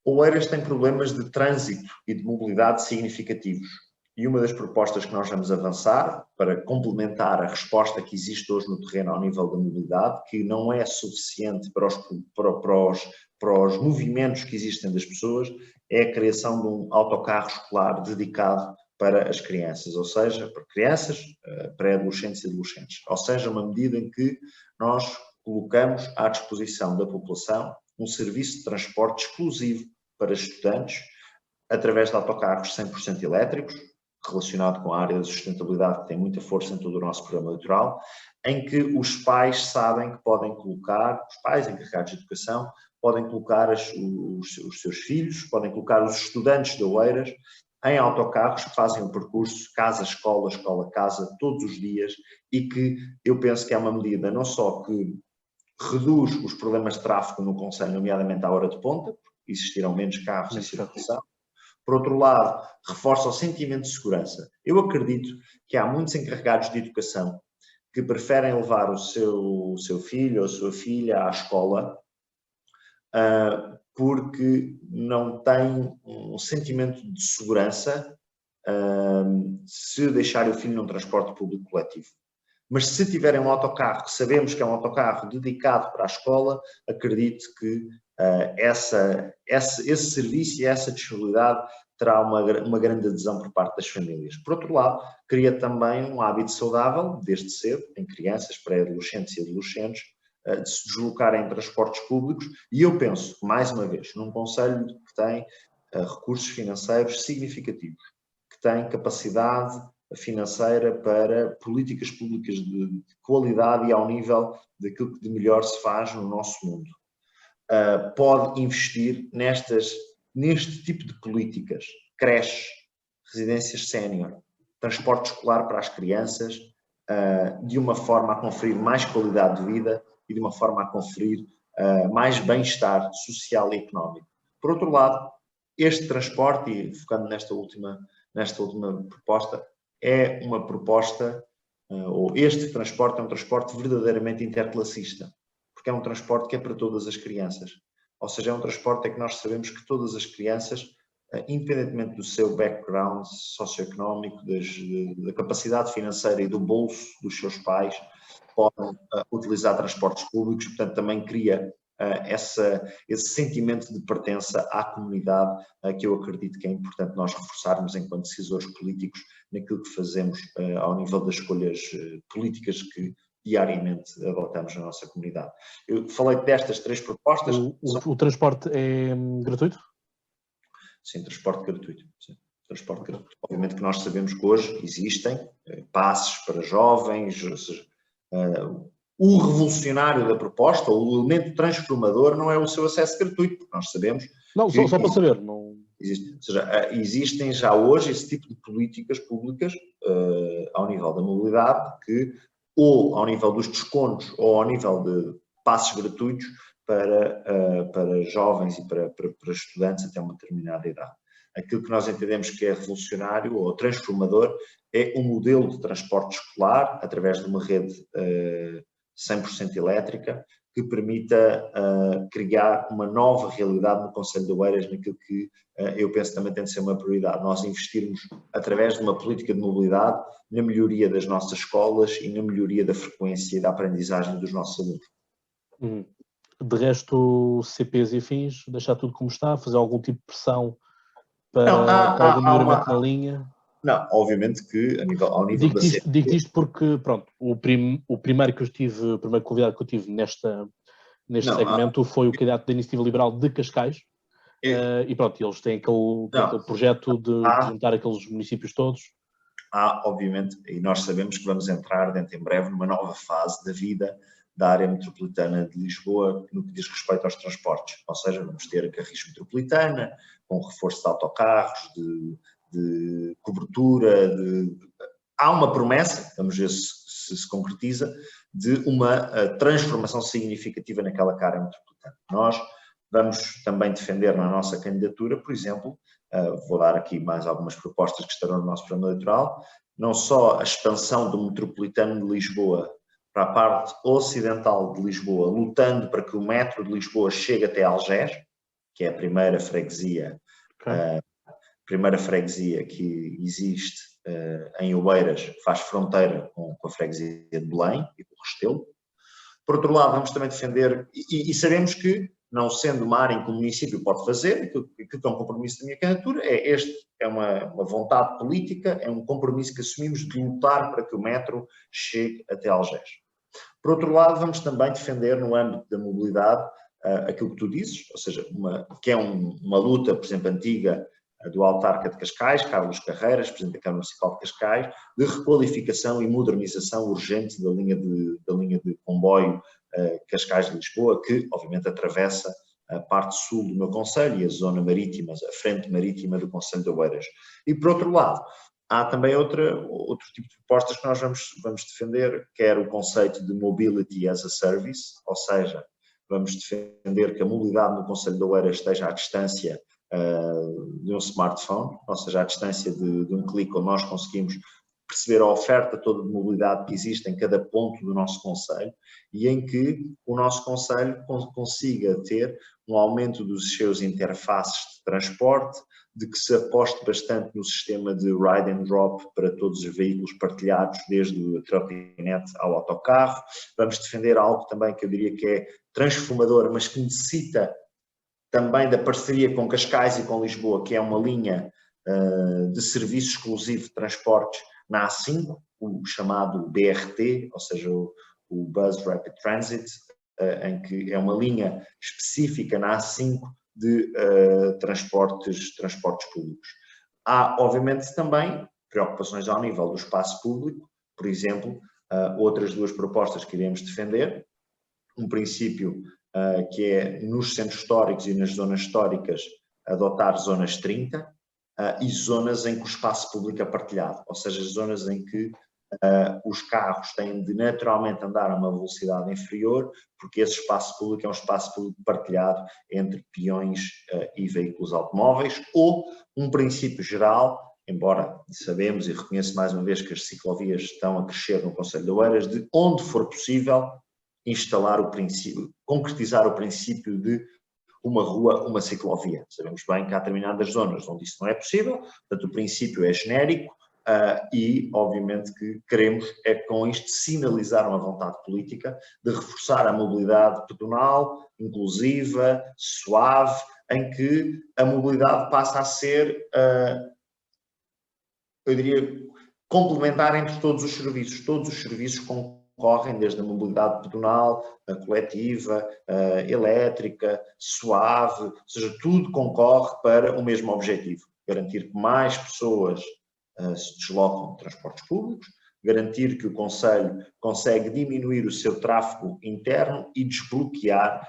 Oeiras tem problemas de trânsito e de mobilidade significativos. E uma das propostas que nós vamos avançar para complementar a resposta que existe hoje no terreno ao nível da mobilidade, que não é suficiente para os movimentos que existem das pessoas, é a criação de um autocarro escolar dedicado para as crianças, ou seja, para crianças, pré-adolescentes e adolescentes. Ou seja, uma medida em que nós colocamos à disposição da população um serviço de transporte exclusivo para estudantes, através de autocarros 100% elétricos, relacionado com a área da sustentabilidade, que tem muita força em todo o nosso programa eleitoral, em que os pais sabem que podem colocar, os pais encarregados de educação, podem colocar os seus filhos, podem colocar os estudantes de Oeiras em autocarros que fazem o percurso casa-escola, escola-casa, todos os dias, e que eu penso que é uma medida não só que reduz os problemas de tráfego no concelho, nomeadamente à hora de ponta, porque existirão menos carros em circulação. Por outro lado, reforça o sentimento de segurança. Eu acredito que há muitos encarregados de educação que preferem levar o seu filho ou a sua filha à escola porque não têm um sentimento de segurança se deixarem o filho num transporte público coletivo. Mas se tiverem um autocarro, que sabemos que é um autocarro dedicado para a escola, acredito que esse serviço e essa disponibilidade terá uma grande adesão por parte das famílias. Por outro lado, cria também um hábito saudável, desde cedo, em crianças, pré-adolescentes e adolescentes, de se deslocarem em transportes públicos, e eu penso, mais uma vez, num concelho que tem recursos financeiros significativos, que tem capacidade financeira para políticas públicas de qualidade e ao nível daquilo que de melhor se faz no nosso mundo. Pode investir neste tipo de políticas, creches, residências sénior, transporte escolar para as crianças, de uma forma a conferir mais qualidade de vida e de uma forma a conferir mais bem-estar social e económico. Por outro lado, este transporte, e focando nesta última proposta, é uma proposta, ou este transporte é um transporte verdadeiramente interclassista, porque é um transporte que é para todas as crianças. Ou seja, é um transporte em que nós sabemos que todas as crianças, independentemente do seu background socioeconómico, da capacidade financeira e do bolso dos seus pais, podem utilizar transportes públicos, portanto também cria esse sentimento de pertença à comunidade, que eu acredito que é importante nós reforçarmos enquanto decisores políticos naquilo que fazemos ao nível das escolhas políticas que diariamente adotamos na nossa comunidade. Eu falei destas 3 propostas. O transporte é gratuito? Sim, transporte gratuito. Sim. Transporte gratuito. Obviamente que nós sabemos que hoje existem passes para jovens, ou seja, o revolucionário da proposta, ou o elemento transformador, não é o seu acesso gratuito, porque nós sabemos... Não, só para saber. Não... Ou seja, existem já hoje esse tipo de políticas públicas ao nível da mobilidade, que ou ao nível dos descontos ou ao nível de passes gratuitos para jovens e para estudantes até uma determinada idade. Aquilo que nós entendemos que é revolucionário ou transformador é um modelo de transporte escolar através de uma rede 100% elétrica que permita criar uma nova realidade no concelho de Oeiras, naquilo que eu penso também tem de ser uma prioridade. Nós investirmos através de uma política de mobilidade na melhoria das nossas escolas e na melhoria da frequência e da aprendizagem dos nossos alunos. De resto, CPs e afins, deixar tudo como está, fazer algum tipo de pressão para algum melhoramento na linha? Não, obviamente que ao nível da CP... Digo-te isto porque, pronto, o primeiro convidado que eu tive neste segmento foi o candidato da Iniciativa Liberal de Cascais, e pronto, eles têm aquele projeto de juntar aqueles municípios todos. Obviamente, e nós sabemos que vamos entrar dentro em breve numa nova fase da vida da área metropolitana de Lisboa no que diz respeito aos transportes, ou seja, vamos ter a Carris Metropolitana, com reforço de autocarros, de cobertura, há uma promessa, vamos ver se concretiza, de uma transformação significativa naquela área metropolitana. Nós vamos também defender na nossa candidatura, por exemplo, vou dar aqui mais algumas propostas que estarão no nosso programa eleitoral, não só a expansão do metropolitano de Lisboa para a parte ocidental de Lisboa, lutando para que o metro de Lisboa chegue até Algés, que é a primeira freguesia, que existe em Oeiras, que faz fronteira com a freguesia de Belém e com o Restelo. Por outro lado, vamos também defender, e sabemos que, não sendo uma área em que o município pode fazer, aquilo que é um compromisso da minha candidatura, é uma vontade política, é um compromisso que assumimos de lutar para que o metro chegue até Algés. Por outro lado, vamos também defender no âmbito da mobilidade aquilo que tu dizes, ou seja, que é uma luta, por exemplo, antiga do autarca de Cascais, Carlos Carreiras, presidente da Câmara Municipal de Cascais, de requalificação e modernização urgente da linha de comboio Cascais de Lisboa, que obviamente atravessa a parte sul do meu concelho e a zona marítima, a frente marítima do concelho de Oeiras. E por outro lado, há também outro tipo de propostas que nós vamos defender, que é o conceito de Mobility as a Service, ou seja, vamos defender que a mobilidade no concelho de Oeiras esteja à distância de um smartphone, ou seja, à distância de um clique, onde nós conseguimos perceber a oferta toda de mobilidade que existe em cada ponto do nosso concelho e em que o nosso concelho consiga ter um aumento dos seus interfaces de transporte, de que se aposte bastante no sistema de ride and drop para todos os veículos partilhados, desde a trotinete ao autocarro. Vamos defender algo também que eu diria que é transformador, mas que necessita também da parceria com Cascais e com Lisboa, que é uma linha de serviço exclusivo de transportes na A5, o chamado BRT, ou seja, o Bus Rapid Transit, em que é uma linha específica na A5 de transportes públicos. Há, obviamente, também preocupações ao nível do espaço público, por exemplo, outras duas propostas que iremos defender, um princípio que é nos centros históricos e nas zonas históricas adotar zonas 30 e zonas em que o espaço público é partilhado, ou seja, zonas em que os carros têm de naturalmente andar a uma velocidade inferior, porque esse espaço público é um espaço público partilhado entre peões e veículos automóveis, ou um princípio geral, embora sabemos e reconheço mais uma vez que as ciclovias estão a crescer no concelho de Oeiras, de onde for possível instalar o princípio, concretizar o princípio de uma rua, uma ciclovia. Sabemos bem que há determinadas zonas onde isso não é possível, portanto o princípio é genérico e obviamente que queremos é com isto sinalizar uma vontade política de reforçar a mobilidade pedonal, inclusiva, suave, em que a mobilidade passa a ser, eu diria, complementar entre todos os serviços concorrem desde a mobilidade pedonal, a coletiva, a elétrica, suave, ou seja, tudo concorre para o mesmo objetivo, garantir que mais pessoas se deslocam de transportes públicos, garantir que o concelho consegue diminuir o seu tráfego interno e desbloquear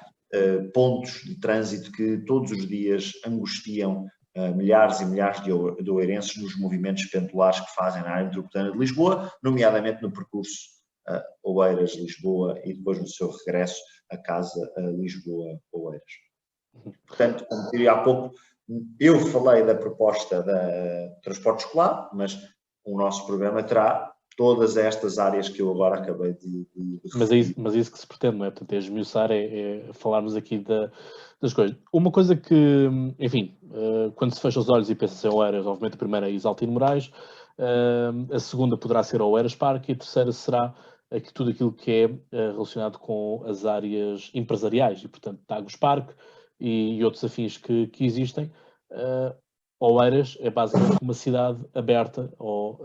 pontos de trânsito que todos os dias angustiam milhares e milhares de oeirenses nos movimentos pendulares que fazem na área metropolitana de Lisboa, nomeadamente no percurso Oeiras-Lisboa e depois no seu regresso a casa Lisboa-Oeiras. Portanto, como diria há pouco, eu falei da proposta da transporte escolar, mas o nosso programa terá todas estas áreas que eu agora acabei de mas é isso que se pretende, não é? Portanto, é esmiuçar, é falarmos aqui das coisas. Uma coisa que, enfim, quando se fecha os olhos e pensa em Oeiras, obviamente a primeira é Isaltino Moraes, a segunda poderá ser Oeiras Parque e a terceira será tudo aquilo que é relacionado com as áreas empresariais e, portanto, Tagus Parque e outros afins que existem. Oeiras é basicamente uma cidade aberta ou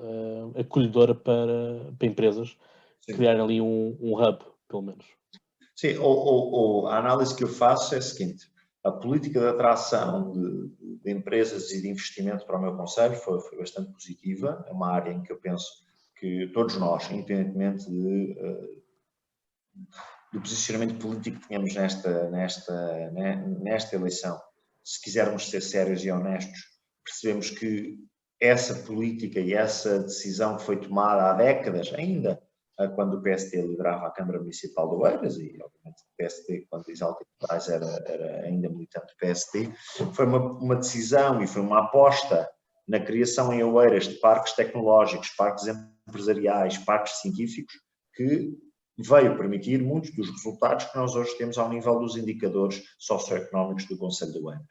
acolhedora para empresas. Sim. Criarem ali um hub, pelo menos. Sim, a análise que eu faço é a seguinte: a política de atração de empresas e de investimento para o meu concelho foi bastante positiva, é uma área em que eu penso que todos nós, independentemente do posicionamento político que tenhamos nesta eleição, se quisermos ser sérios e honestos, percebemos que essa política e essa decisão que foi tomada há décadas, ainda quando o PSD liderava a Câmara Municipal de Oeiras, e obviamente o PSD, quando Isaltino Moraes era ainda militante do PSD, foi uma decisão e foi uma aposta na criação em Oeiras de parques tecnológicos, parques empresariais, parques científicos, que veio permitir muitos dos resultados que nós hoje temos ao nível dos indicadores socioeconómicos do concelho de Oeiras.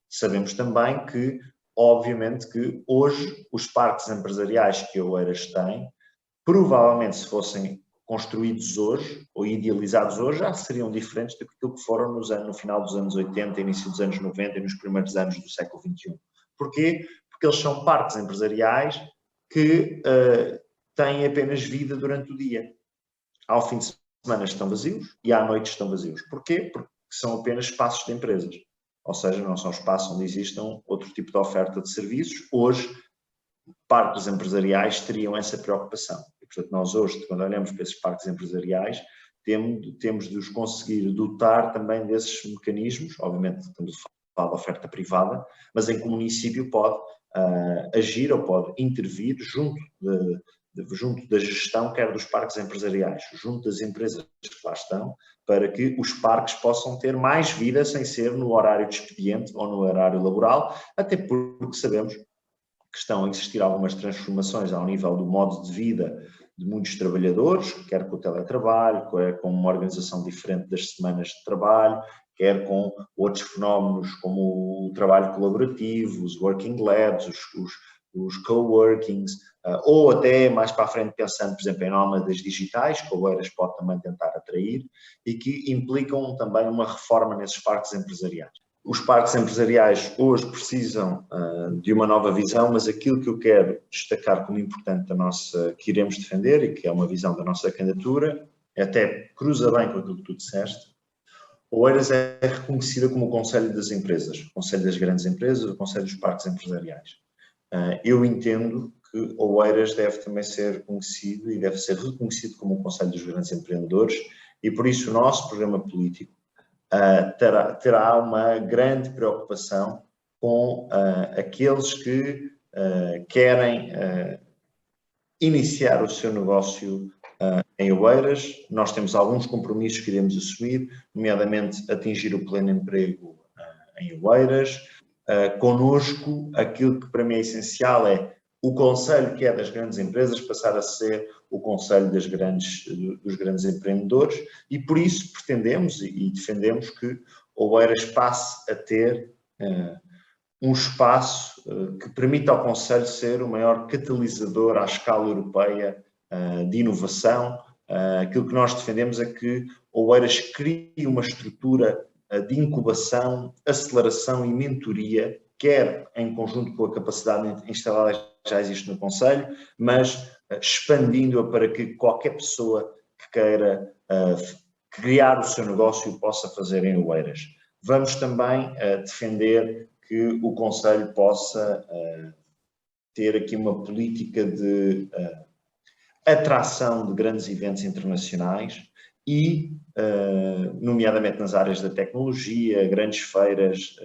Sabemos também que, obviamente, que hoje os parques empresariais que Oeiras tem, provavelmente se fossem construídos hoje ou idealizados hoje, já seriam diferentes do que foram no final dos anos 80, início dos anos 90 e nos primeiros anos do século XXI. Porquê? Porque eles são parques empresariais que têm apenas vida durante o dia. Ao fim de semana estão vazios e à noite estão vazios. Porquê? Porque são apenas espaços de empresas. Ou seja, não são espaços onde existam outro tipo de oferta de serviços. Hoje, parques empresariais teriam essa preocupação. E, portanto, nós hoje, quando olhamos para esses parques empresariais, temos de os conseguir dotar também desses mecanismos. Obviamente, estamos a falar da oferta privada, mas em que o município pode agir ou pode intervir junto da gestão, quer dos parques empresariais, junto das empresas que lá estão, para que os parques possam ter mais vida sem ser no horário de expediente ou no horário laboral, até porque sabemos que estão a existir algumas transformações ao nível do modo de vida de muitos trabalhadores, quer com o teletrabalho, quer com uma organização diferente das semanas de trabalho, quer com outros fenómenos como o trabalho colaborativo, os working labs, os coworkings, ou até mais para a frente pensando, por exemplo, em nómadas digitais, que o Oeiras pode também tentar atrair, e que implicam também uma reforma nesses parques empresariais. Os parques empresariais hoje precisam de uma nova visão, mas aquilo que eu quero destacar como importante que iremos defender, e que é uma visão da nossa candidatura, até cruza bem com aquilo que tu disseste. O Oeiras é reconhecida como o Conselho das Empresas, o Conselho das Grandes Empresas, o Conselho dos Parques Empresariais. Eu entendo que o Oeiras deve também ser conhecido e deve ser reconhecido como o Conselho dos Grandes Empreendedores, e por isso o nosso programa político terá uma grande preocupação com aqueles que querem iniciar o seu negócio em Oeiras. Nós temos alguns compromissos que iremos assumir, nomeadamente atingir o pleno emprego em Oeiras. Connosco, aquilo que para mim é essencial é o Conselho, que é das grandes empresas, passar a ser o Conselho dos grandes empreendedores, e por isso pretendemos e defendemos que o Oeiras passe a ter um espaço que permita ao Conselho ser o maior catalisador à escala europeia de inovação. Aquilo que nós defendemos é que o Oeiras crie uma estrutura de incubação, aceleração e mentoria, quer em conjunto com a capacidade instalada que já existe no Conselho, mas expandindo-a para que qualquer pessoa que queira criar o seu negócio possa fazer em Oeiras. Vamos também defender que o Conselho possa ter aqui uma política de atração de grandes eventos internacionais e, nomeadamente nas áreas da tecnologia, grandes feiras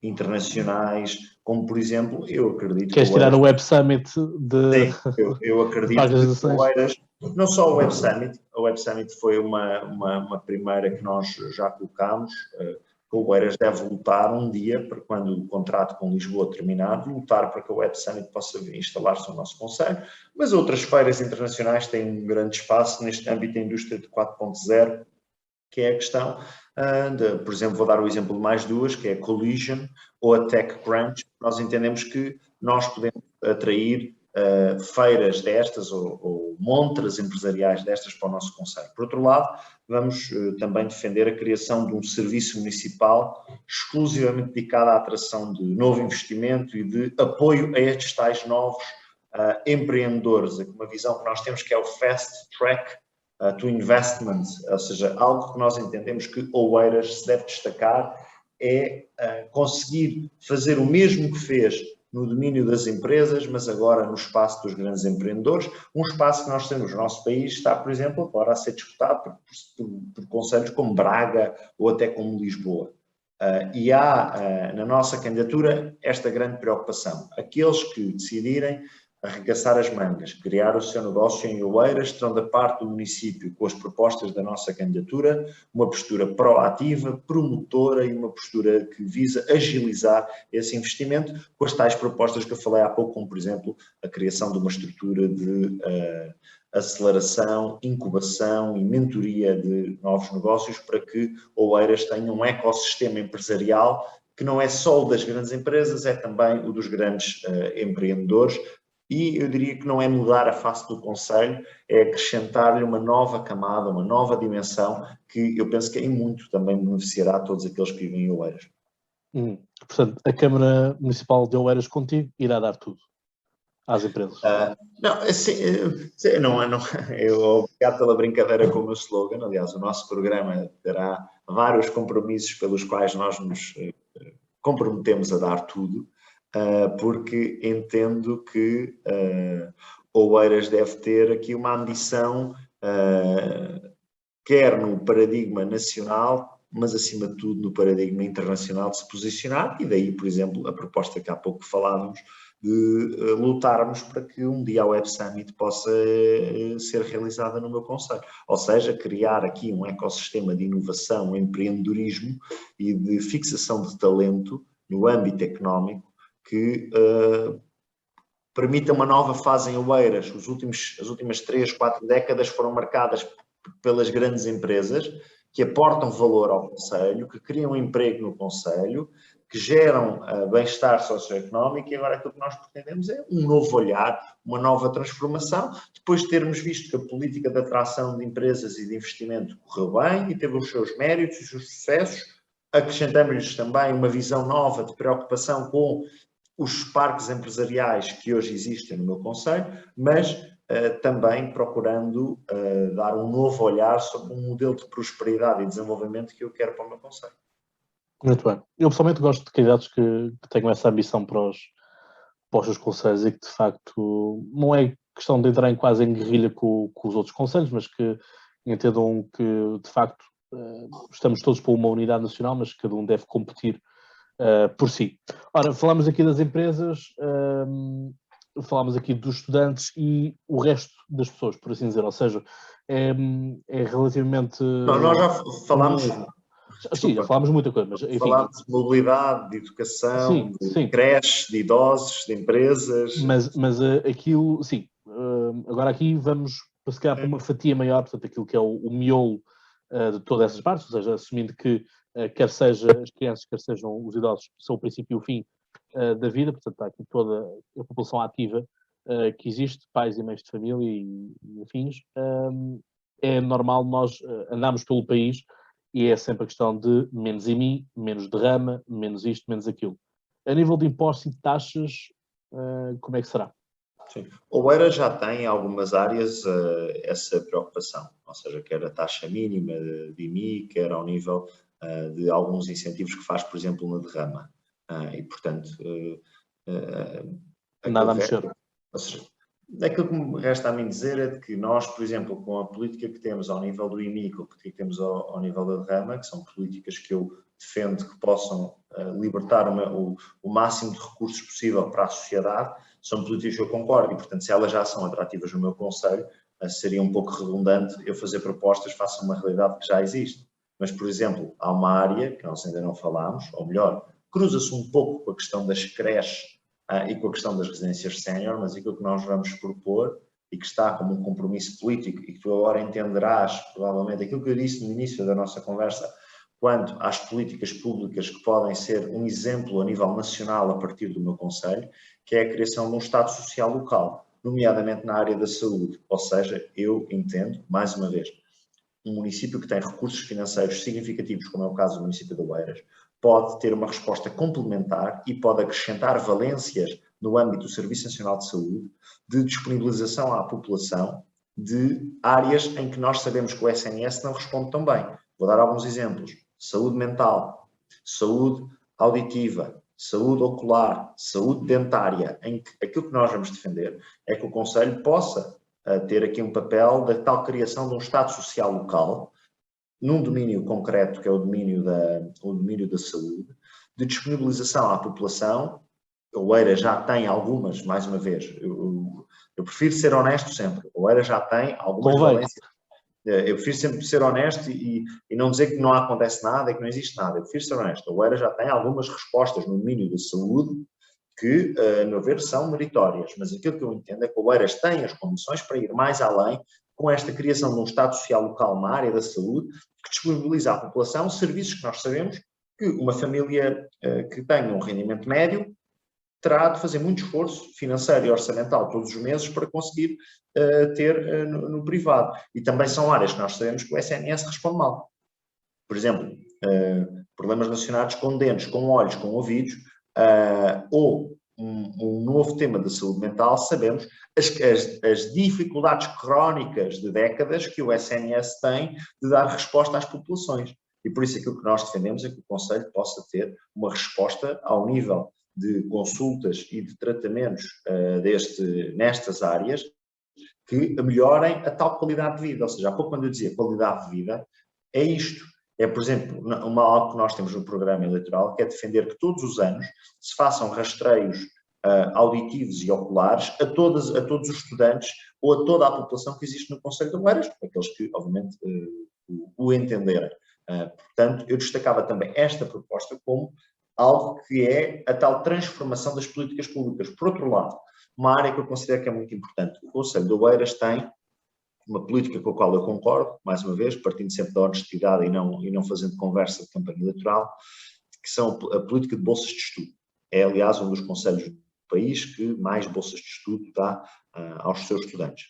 internacionais, como por exemplo, eu acredito... Queres tirar o Web Summit de... Sim, eu acredito que o Oeiras, não só o Web Summit, a Web Summit foi uma primeira que nós já colocámos, que o Oeiras deve lutar um dia, para quando o contrato com Lisboa terminar, lutar para que o Web Summit possa instalar-se no nosso concelho, mas outras feiras internacionais têm um grande espaço neste âmbito da indústria de 4.0, que é a questão por exemplo, vou dar o exemplo de mais duas, que é a Collision ou a TechCrunch. Nós entendemos que nós podemos atrair feiras destas ou montras empresariais destas para o nosso concelho. Por outro lado, vamos também defender a criação de um serviço municipal exclusivamente dedicado à atração de novo investimento e de apoio a estes tais novos empreendedores. Uma visão que nós temos que é o Fast Track to Investment, ou seja, algo que nós entendemos que Oeiras se deve destacar é conseguir fazer o mesmo que fez no domínio das empresas, mas agora no espaço dos grandes empreendedores, um espaço que nós temos no nosso país está, por exemplo, agora a ser disputado por concelhos como Braga ou até como Lisboa. E há na nossa candidatura esta grande preocupação. Aqueles que decidirem arregaçar as mangas, criar o seu negócio em Oeiras, terão da parte do município, com as propostas da nossa candidatura, uma postura proativa, promotora e uma postura que visa agilizar esse investimento, com as tais propostas que eu falei há pouco, como por exemplo a criação de uma estrutura de aceleração, incubação e mentoria de novos negócios para que Oeiras tenha um ecossistema empresarial que não é só o das grandes empresas, é também o dos grandes empreendedores. E eu diria que não é mudar a face do concelho, é acrescentar-lhe uma nova camada, uma nova dimensão, que eu penso que em muito também beneficiará a todos aqueles que vivem em Oeiras. Portanto, a Câmara Municipal de Oeiras contigo irá dar tudo às empresas. Não, assim, obrigado pela brincadeira com o meu slogan. Aliás, o nosso programa terá vários compromissos pelos quais nós nos comprometemos a dar tudo. Porque entendo que Oeiras deve ter aqui uma ambição, quer no paradigma nacional, mas acima de tudo no paradigma internacional de se posicionar, e daí, por exemplo, a proposta que há pouco falávamos, de lutarmos para que um dia a Web Summit possa ser realizada no meu concelho. Ou seja, criar aqui um ecossistema de inovação, empreendedorismo e de fixação de talento no âmbito económico, que permita uma nova fase em Oeiras. As últimas 3, 4 décadas foram marcadas pelas grandes empresas que aportam valor ao concelho, que criam emprego no concelho, que geram bem-estar socioeconómico, e agora aquilo que nós pretendemos é um novo olhar, uma nova transformação, depois de termos visto que a política de atração de empresas e de investimento correu bem e teve os seus méritos e os seus sucessos. Acrescentamos-lhes também uma visão nova de preocupação com os parques empresariais que hoje existem no meu concelho, mas também procurando dar um novo olhar sobre um modelo de prosperidade e desenvolvimento que eu quero para o meu concelho. Muito bem. Eu pessoalmente gosto de candidatos que tenham essa ambição para os seus conselhos e que de facto não é questão de entrar quase em guerrilha com os outros conselhos, mas que entendam que de facto estamos todos para uma unidade nacional, mas cada um deve competir por si. Ora, falámos aqui das empresas, falámos aqui dos estudantes e o resto das pessoas, por assim dizer, ou seja, é relativamente... Não, nós já falámos... Sim, já falámos muita coisa, mas enfim... Falámos de mobilidade, de educação, de creches, de idosos, de empresas... Mas aquilo, sim, agora aqui vamos se calhar para uma fatia maior, portanto aquilo que é o miolo de todas essas partes, ou seja, assumindo que quer seja as crianças, quer sejam os idosos, são o princípio e o fim da vida, portanto há aqui toda a população ativa que existe, pais e mães de família e afins. É normal nós andarmos pelo país e é sempre a questão de menos IMI, menos derrama, menos isto, menos aquilo. A nível de impostos e de taxas, como é que será? Sim. Oeiras já tem em algumas áreas essa preocupação, ou seja, quer a taxa mínima de IMI, quer ao nível de alguns incentivos que faz, por exemplo, na derrama. E, portanto... nada a mexer. Ou seja, aquilo que me resta a mim dizer é de que nós, por exemplo, com a política que temos ao nível do IMI, com a política que temos ao nível da derrama, que são políticas que eu defendo que possam libertar o máximo de recursos possível para a sociedade, são políticas que eu concordo e, portanto, se elas já são atrativas no meu concelho, seria um pouco redundante eu fazer propostas face a uma realidade que já existe. Mas, por exemplo, há uma área que nós ainda não falámos, ou melhor, cruza-se um pouco com a questão das creches e com a questão das residências sénior, mas aquilo que nós vamos propor e que está como um compromisso político e que tu agora entenderás, provavelmente, aquilo que eu disse no início da nossa conversa, quanto às políticas públicas que podem ser um exemplo a nível nacional a partir do meu concelho, que é a criação de um Estado Social local, nomeadamente na área da saúde. Ou seja, eu entendo, mais uma vez, um município que tem recursos financeiros significativos, como é o caso do município de Oeiras, pode ter uma resposta complementar e pode acrescentar valências no âmbito do Serviço Nacional de Saúde, de disponibilização à população de áreas em que nós sabemos que o SNS não responde tão bem. Vou dar alguns exemplos. Saúde mental, saúde auditiva, saúde ocular, saúde dentária, em que aquilo que nós vamos defender é que o Conselho possa ter aqui um papel da tal criação de um Estado Social local, num domínio concreto, que é o domínio da saúde, de disponibilização à população. A Oeiras já tem algumas, mais uma vez, eu prefiro ser honesto sempre, a Oeiras já tem algumas valências. Eu prefiro sempre ser honesto e não dizer que não acontece nada e que não existe nada. Eu prefiro ser honesto. A Oeiras já tem algumas respostas no domínio da saúde que, a meu ver, são meritórias. Mas aquilo que eu entendo é que a Oeiras tem as condições para ir mais além com esta criação de um Estado Social local na área da saúde que disponibiliza à população serviços que nós sabemos que uma família que tenha um rendimento médio terá de fazer muito esforço financeiro e orçamental todos os meses para conseguir ter no privado. E também são áreas que nós sabemos que o SNS responde mal. Por exemplo, problemas relacionados com dentes, com olhos, com ouvidos, ou um novo tema da saúde mental, sabemos as dificuldades crónicas de décadas que o SNS tem de dar resposta às populações. E por isso aquilo que nós defendemos é que o Conselho possa ter uma resposta ao nível de consultas e de tratamentos nestas áreas que melhorem a tal qualidade de vida. Ou seja, há pouco quando eu dizia qualidade de vida, é isto. É, por exemplo, algo que nós temos no programa eleitoral, que é defender que todos os anos se façam rastreios auditivos e oculares a todos os estudantes ou a toda a população que existe no Concelho de Oeiras, aqueles que, obviamente, o entenderem. Portanto, eu destacava também esta proposta como algo que é a tal transformação das políticas públicas. Por outro lado, uma área que eu considero que é muito importante. O Conselho de Oeiras tem uma política com a qual eu concordo, mais uma vez, partindo sempre da honestidade e não fazendo conversa de campanha eleitoral, que são a política de bolsas de estudo. É, aliás, um dos conselhos do país que mais bolsas de estudo dá aos seus estudantes.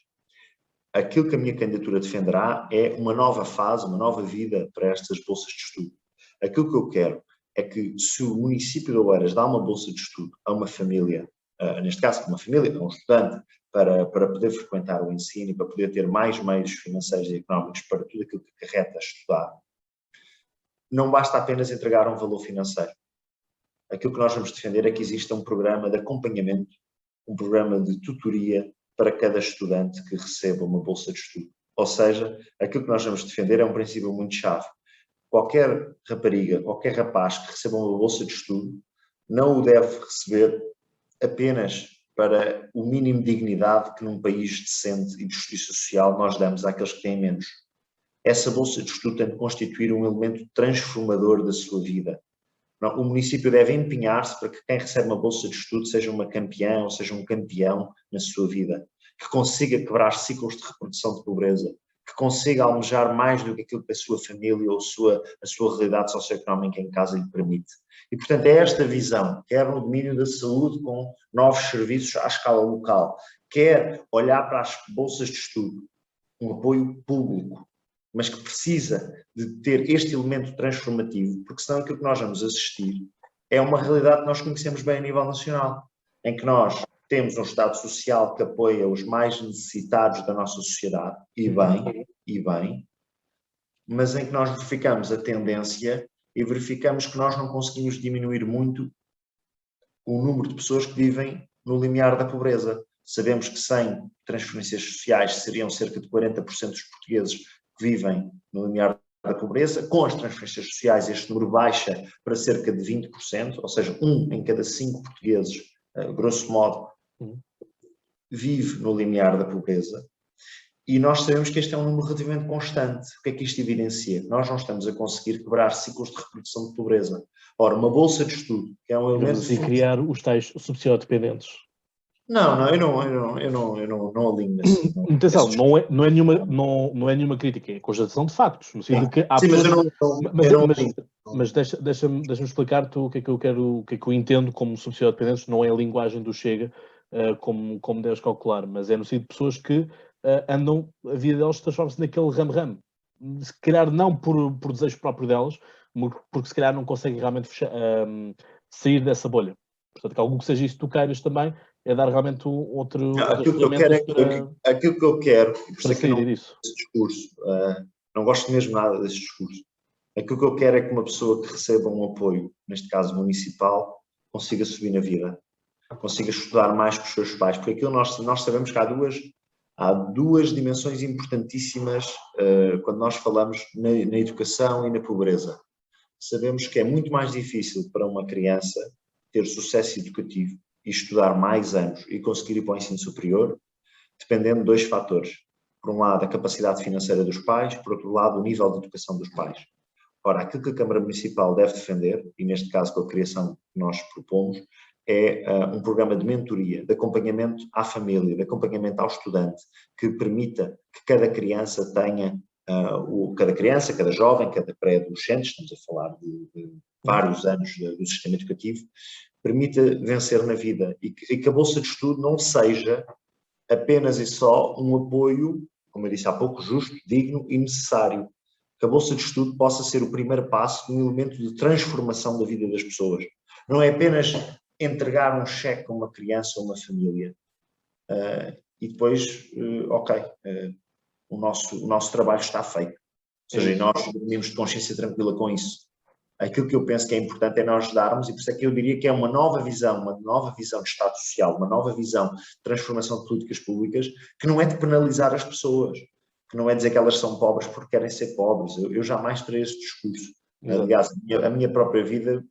Aquilo que a minha candidatura defenderá é uma nova fase, uma nova vida para estas bolsas de estudo. Aquilo que eu quero é que, se o município de Oeiras dá uma bolsa de estudo a uma família, neste caso, uma família, a um estudante, para poder frequentar o ensino e para poder ter mais meios financeiros e económicos para tudo aquilo que acarreta estudar, não basta apenas entregar um valor financeiro. Aquilo que nós vamos defender é que exista um programa de acompanhamento, um programa de tutoria para cada estudante que receba uma bolsa de estudo. Ou seja, aquilo que nós vamos defender é um princípio muito chave. Qualquer rapariga, qualquer rapaz que receba uma bolsa de estudo não o deve receber apenas para o mínimo de dignidade que num país decente e de justiça social nós damos àqueles que têm menos. Essa bolsa de estudo tem de constituir um elemento transformador da sua vida. O município deve empenhar-se para que quem recebe uma bolsa de estudo seja uma campeã ou seja um campeão na sua vida, que consiga quebrar ciclos de reprodução de pobreza, que consiga almejar mais do que aquilo que a sua família ou a sua realidade socioeconómica em casa lhe permite. E, portanto, é esta visão, quer no domínio da saúde com novos serviços à escala local, quer olhar para as bolsas de estudo, um apoio público, mas que precisa de ter este elemento transformativo, porque senão aquilo que nós vamos assistir é uma realidade que nós conhecemos bem a nível nacional, em que nós temos um Estado social que apoia os mais necessitados da nossa sociedade, e bem, mas em que nós verificamos a tendência e verificamos que nós não conseguimos diminuir muito o número de pessoas que vivem no limiar da pobreza. Sabemos que sem transferências sociais seriam cerca de 40% dos portugueses que vivem no limiar da pobreza. Com as transferências sociais este número baixa para cerca de 20%, ou seja, 1 em cada 5 portugueses, grosso modo, vive no limiar da pobreza. E nós sabemos que este é um número relativamente constante. O que é que isto evidencia? Nós não estamos a conseguir quebrar ciclos de reprodução de pobreza. Ora, uma bolsa de estudo, que é um elemento... Assim, criar os tais subsidiodependentes. Não, eu não alinho nesse. Atenção, não é nenhuma crítica, é constatação de factos, no sentido que há sim, pessoas... Mas deixa-me explicar-te o que é que eu quero, o que é que eu entendo como subsidiodependentes, não é a linguagem do Chega, como deves calcular, mas é no sentido de pessoas que andam, a vida delas transforma-se naquele ramo-ramo. Se calhar não por desejo próprio delas, porque se calhar não conseguem realmente sair dessa bolha. Portanto, que algo que seja isso que tu queiras também é dar realmente outras ferramentas aquilo que eu quero, e por isso é que eu não disso. Esse discurso, não gosto mesmo nada desse discurso. Aquilo que eu quero é que uma pessoa que receba um apoio, neste caso municipal, consiga subir na vida, consiga estudar mais que os seus pais, porque aquilo nós sabemos que há duas dimensões importantíssimas quando nós falamos na educação e na pobreza. Sabemos que é muito mais difícil para uma criança ter sucesso educativo e estudar mais anos e conseguir ir para o ensino superior, dependendo de 2 fatores. Por um lado, a capacidade financeira dos pais, por outro lado, o nível de educação dos pais. Ora, aquilo que a Câmara Municipal deve defender, e neste caso com a criação que nós propomos, é um programa de mentoria, de acompanhamento à família, de acompanhamento ao estudante, que permita que cada criança tenha, cada jovem, cada pré-adolescente, estamos a falar de vários anos do sistema educativo, permita vencer na vida e que a bolsa de estudo não seja apenas e só um apoio, como eu disse há pouco, justo, digno e necessário. Que a bolsa de estudo possa ser o primeiro passo de um elemento de transformação da vida das pessoas. Não é apenas entregar um cheque a uma criança ou uma família e depois, o nosso trabalho está feito. Ou seja, nós dormimos de consciência tranquila com isso. Aquilo que eu penso que é importante é nós darmos, e por isso é que eu diria que é uma nova visão de Estado Social, uma nova visão de transformação de políticas públicas, que não é de penalizar as pessoas, que não é dizer que elas são pobres porque querem ser pobres. Eu jamais terei esse discurso. Aliás, a minha própria vida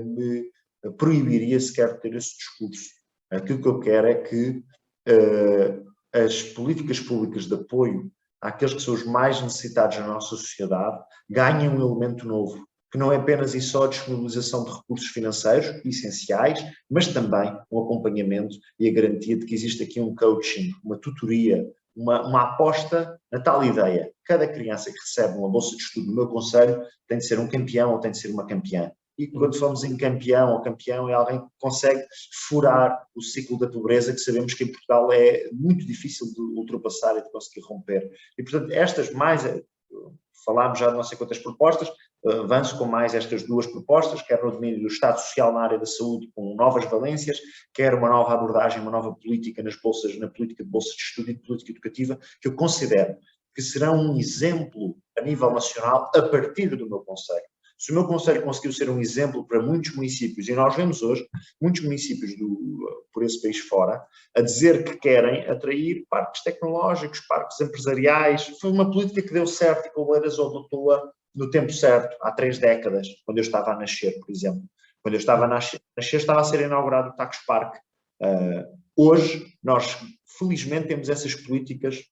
me proibiria sequer ter esse discurso. Aquilo que eu quero é que as políticas públicas de apoio àqueles que são os mais necessitados na nossa sociedade ganhem um elemento novo, que não é apenas e só a disponibilização de recursos financeiros essenciais, mas também um acompanhamento e a garantia de que existe aqui um coaching, uma tutoria, uma aposta na tal ideia. Cada criança que recebe uma bolsa de estudo no meu conselho tem de ser um campeão ou tem de ser uma campeã. E quando falamos em campeão ou campeão, é alguém que consegue furar o ciclo da pobreza, que sabemos que em Portugal é muito difícil de ultrapassar e de conseguir romper. E, portanto, falámos já de não sei quantas propostas, avanço com mais estas duas propostas, quer no domínio do Estado Social na área da saúde, com novas valências, quer uma nova abordagem, uma nova política nas bolsas, na política de bolsas de estudo e de política educativa, que eu considero que serão um exemplo a nível nacional a partir do meu concelho. Se o meu concelho conseguiu ser um exemplo para muitos municípios, e nós vemos hoje muitos municípios por esse país fora, a dizer que querem atrair parques tecnológicos, parques empresariais, foi uma política que deu certo e que o Oeiras adotou-a no tempo certo, há 3 décadas, quando eu estava a nascer, por exemplo. Quando eu estava a nascer estava a ser inaugurado o Tax Park. Hoje, nós felizmente temos essas políticas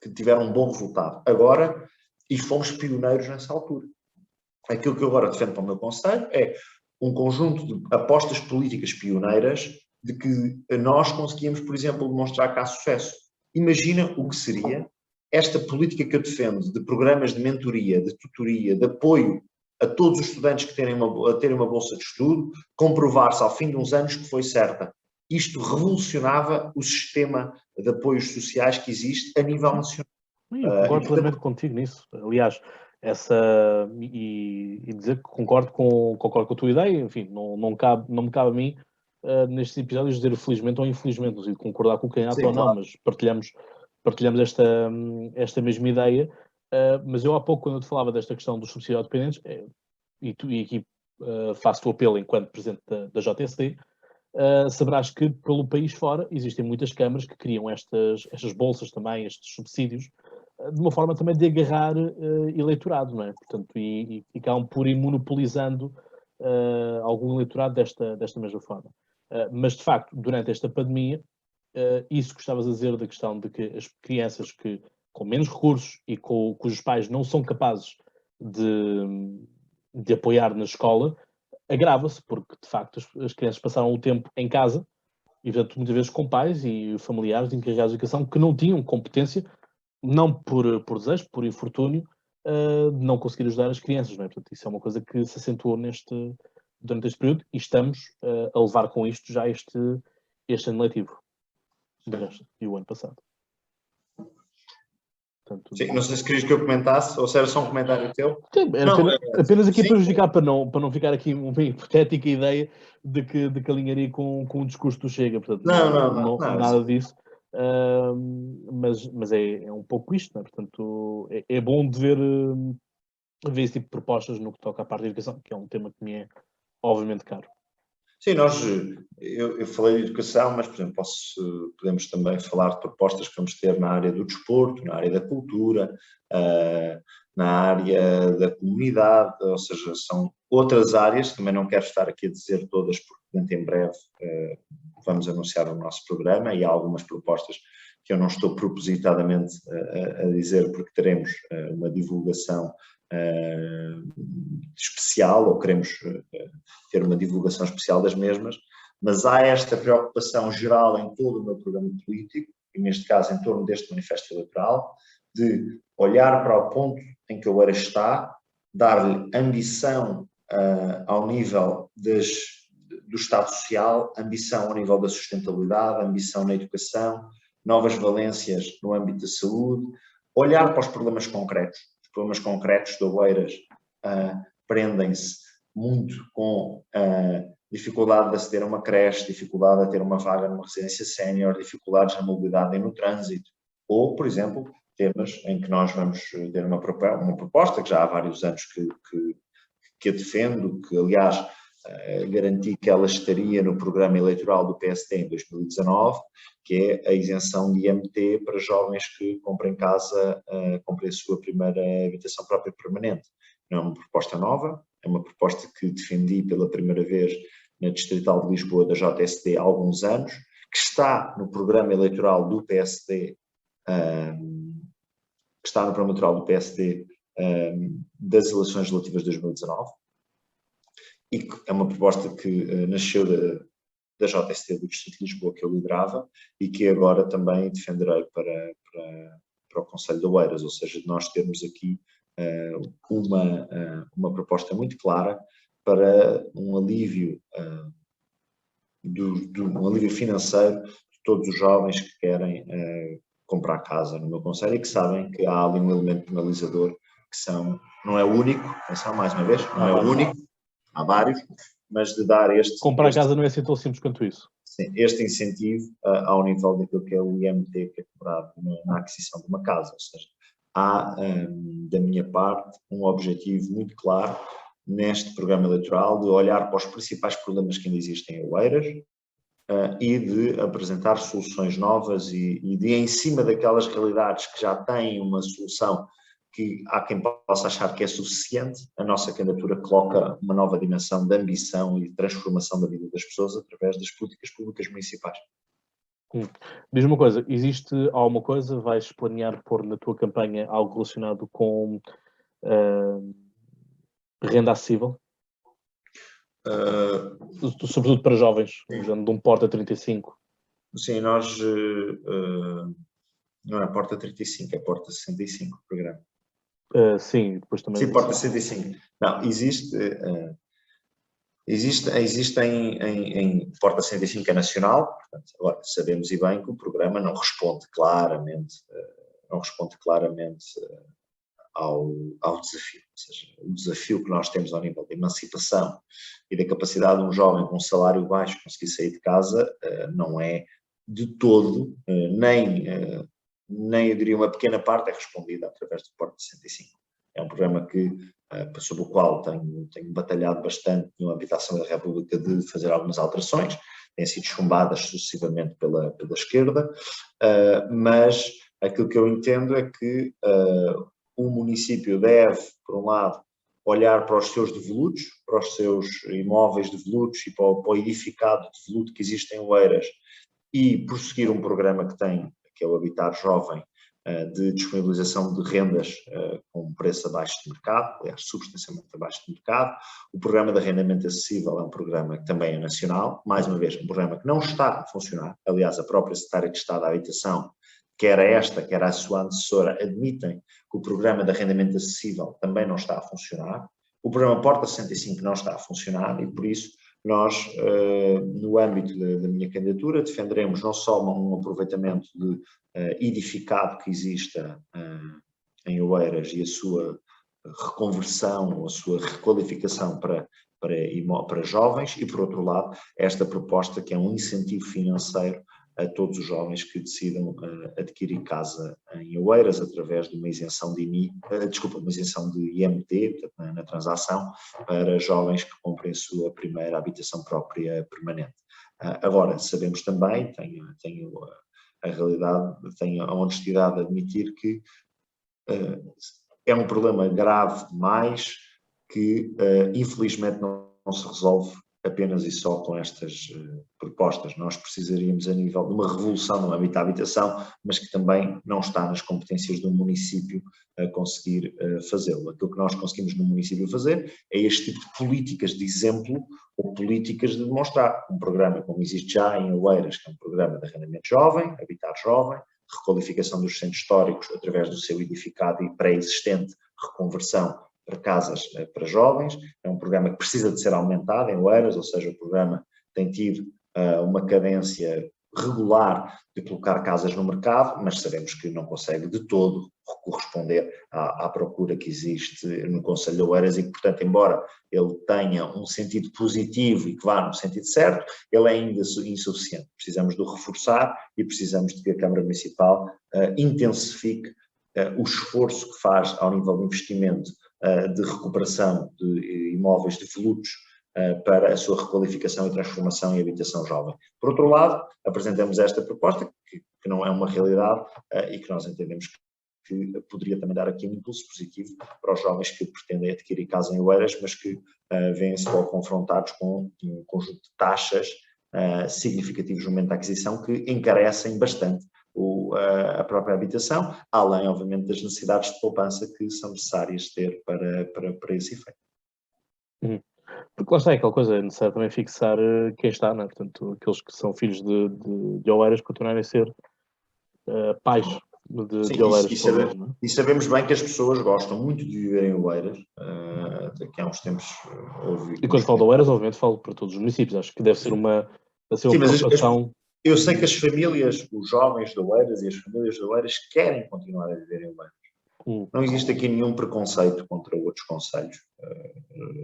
que tiveram um bom resultado. Agora, e fomos pioneiros nessa altura. Aquilo que eu agora defendo para o meu conselho é um conjunto de apostas políticas pioneiras de que nós conseguimos, por exemplo, demonstrar que há sucesso. Imagina o que seria esta política que eu defendo de programas de mentoria, de tutoria, de apoio a todos os estudantes que terem uma bolsa de estudo, comprovar-se ao fim de uns anos que foi certa. Isto revolucionava o sistema de apoios sociais que existe a nível nacional. Eu concordo plenamente contigo nisso. Aliás, e dizer que concordo com a tua ideia, enfim, não me cabe a mim nestes episódios dizer felizmente ou infelizmente, não sei de concordar com o candidato ou não, mas partilhamos esta mesma ideia. Mas eu há pouco, quando eu te falava desta questão dos subsídios dependentes, e aqui faço o apelo enquanto presidente da JSD, saberás que pelo país fora existem muitas câmaras que criam estas bolsas também, estes subsídios, de uma forma também de agarrar eleitorado, não é? Portanto, e acabam por ir monopolizando algum eleitorado desta mesma forma. Mas, de facto, durante esta pandemia, isso que estavas a dizer da questão de que as crianças que com menos recursos e cujos pais não são capazes de apoiar na escola, agrava-se, porque, de facto, as crianças passaram o tempo em casa e, portanto, muitas vezes com pais e familiares encarregados de educação que não tinham competência, não por desejo, por infortúnio, de não conseguir ajudar as crianças, não é? Portanto, isso é uma coisa que se acentuou durante este período e estamos a levar com isto já este ano letivo. E o ano passado. Portanto, sim, não sei se querias que eu comentasse ou se era só um comentário teu. Apenas aqui para justificar, para não ficar aqui uma hipotética ideia de que alinharia com o discurso do Chega. Portanto, não nada disso. Mas é um pouco isto, não é? Portanto, é bom de ver esse tipo de propostas no que toca à parte da educação, que é um tema que me é obviamente caro. Sim, eu falei de educação, mas, por exemplo, podemos também falar de propostas que vamos ter na área do desporto, na área da cultura, na área da comunidade, ou seja, são outras áreas, também não quero estar aqui a dizer todas, porque em breve vamos anunciar o nosso programa e há algumas propostas que eu não estou propositadamente a dizer, porque teremos uma divulgação especial, ou queremos ter uma divulgação especial das mesmas, mas há esta preocupação geral em todo o meu programa político, e neste caso em torno deste manifesto eleitoral, de olhar para o ponto em que o Oeiras está, dar-lhe ambição ao nível do Estado Social, ambição ao nível da sustentabilidade, ambição na educação, novas valências no âmbito da saúde, olhar para os problemas concretos. Os problemas concretos do Oeiras prendem-se muito com dificuldade de aceder a uma creche, dificuldade de ter uma vaga numa residência sénior, dificuldades na mobilidade e no trânsito, ou, por exemplo, temas em que nós vamos ter uma proposta que já há vários anos que a defendo, que aliás garanti que ela estaria no programa eleitoral do PSD em 2019, que é a isenção de IMT para jovens que comprem casa, comprem a sua primeira habitação própria permanente. Não é uma proposta nova, é uma proposta que defendi pela primeira vez na Distrital de Lisboa da JSD há alguns anos, que está no programa eleitoral do PSD, das eleições legislativas de 2019, e que é uma proposta que nasceu da JST do Distrito de Lisboa, que eu liderava, e que agora também defenderei para o Conselho de Oeiras, ou seja, de nós termos aqui uma proposta muito clara para um alívio, um alívio financeiro de todos os jovens que querem comprar casa no meu concelho e que sabem que há ali um elemento penalizador que não é o único, atenção mais uma vez, não é o único, há vários, mas de dar Comprar casa não é assim tão simples quanto isso. Sim, este incentivo ao nível daquilo que é o IMT que é cobrado na aquisição de uma casa, ou seja, há da minha parte um objetivo muito claro neste programa eleitoral de olhar para os principais problemas que ainda existem em Oeiras e de apresentar soluções novas e de, em cima daquelas realidades que já têm uma solução que há quem possa achar que é suficiente, a nossa candidatura coloca uma nova dimensão de ambição e de transformação da vida das pessoas através das políticas públicas municipais. Diz-me uma coisa, existe alguma coisa, vais planear pôr na tua campanha algo relacionado com renda acessível? Sobretudo para jovens, de um Porta 35. Sim, nós... não é Porta 35, é Porta 65 o programa. Sim, depois também... Sim, Porta 65. Não, existe em Porta 65 é nacional, portanto, agora sabemos e bem que o programa não responde claramente ao desafio. Ou seja, o desafio que nós temos ao nível da emancipação e da capacidade de um jovem com um salário baixo conseguir sair de casa não é de todo, nem eu diria uma pequena parte é respondida através do Porta 65. É um programa sobre o qual tenho batalhado bastante no âmbito da Assembleia da República de fazer algumas alterações, têm sido chumbadas sucessivamente pela esquerda, mas aquilo que eu entendo é que o município deve, por um lado, olhar para os seus devolutos, para os seus imóveis devolutos e para o edificado devoluto que existe em Oeiras e prosseguir um programa que é o Habitar Jovem, de disponibilização de rendas com um preço abaixo de mercado, aliás, substancialmente abaixo de mercado. O programa de arrendamento acessível é um programa que também é nacional, mais uma vez, um programa que não está a funcionar. Aliás, a própria Secretária de Estado da Habitação, quer a sua antecessora, admitem que o programa de arrendamento acessível também não está a funcionar. O programa Porta 65 não está a funcionar e, por isso, nós, no âmbito da minha candidatura, defenderemos não só um aproveitamento de edificado que exista em Oeiras e a sua reconversão ou a sua requalificação para jovens e, por outro lado, esta proposta que é um incentivo financeiro a todos os jovens que decidam adquirir casa em Oeiras através de uma isenção uma isenção de IMT, portanto, na transação, para jovens que comprem a sua primeira habitação própria permanente. Agora, sabemos também, tenho a realidade, tenho a honestidade de admitir que é um problema grave demais que, infelizmente, não se resolve apenas e só com estas propostas. Nós precisaríamos, a nível de uma revolução no âmbito da habitação, mas que também não está nas competências do município a conseguir fazê-lo. Aquilo que nós conseguimos no município fazer é este tipo de políticas de exemplo ou políticas de demonstrar. Um programa como existe já em Oeiras, que é um programa de arrendamento jovem, Habitar Jovem, requalificação dos centros históricos através do seu edificado e pré-existente reconversão para casas para jovens, é um programa que precisa de ser aumentado em Oeiras, ou seja, o programa tem tido uma cadência regular de colocar casas no mercado, mas sabemos que não consegue de todo corresponder à procura que existe no Concelho de Oeiras e que, portanto, embora ele tenha um sentido positivo e que vá no sentido certo, ele é ainda insuficiente. Precisamos de o reforçar e precisamos de que a Câmara Municipal intensifique o esforço que faz ao nível de investimento de recuperação de imóveis devolutos para a sua requalificação e transformação em habitação jovem. Por outro lado, apresentamos esta proposta, que não é uma realidade e que nós entendemos que poderia também dar aqui um impulso positivo para os jovens que pretendem adquirir casa em Oeiras, mas que vêm-se logo confrontados com um conjunto de taxas significativos no momento da aquisição que encarecem bastante a própria habitação, além, obviamente, das necessidades de poupança que são necessárias ter para esse efeito. Porque lá está, é aquela coisa, é necessário também fixar quem está, não é? Portanto, aqueles que são filhos de Oeiras continuarem a ser pais Sim, de Oeiras, pelo menos, não é? e sabemos bem que as pessoas gostam muito de viver em Oeiras. Daqui há uns tempos houve E uns quando falo de Oeiras, comentários. obviamente falo para todos os municípios. Acho que deve ser uma Sim, mas preocupação. eu sei que as famílias, os jovens de Oeiras e as famílias de Oeiras querem continuar a viver em Oeiras. Não existe aqui nenhum preconceito contra outros concelhos.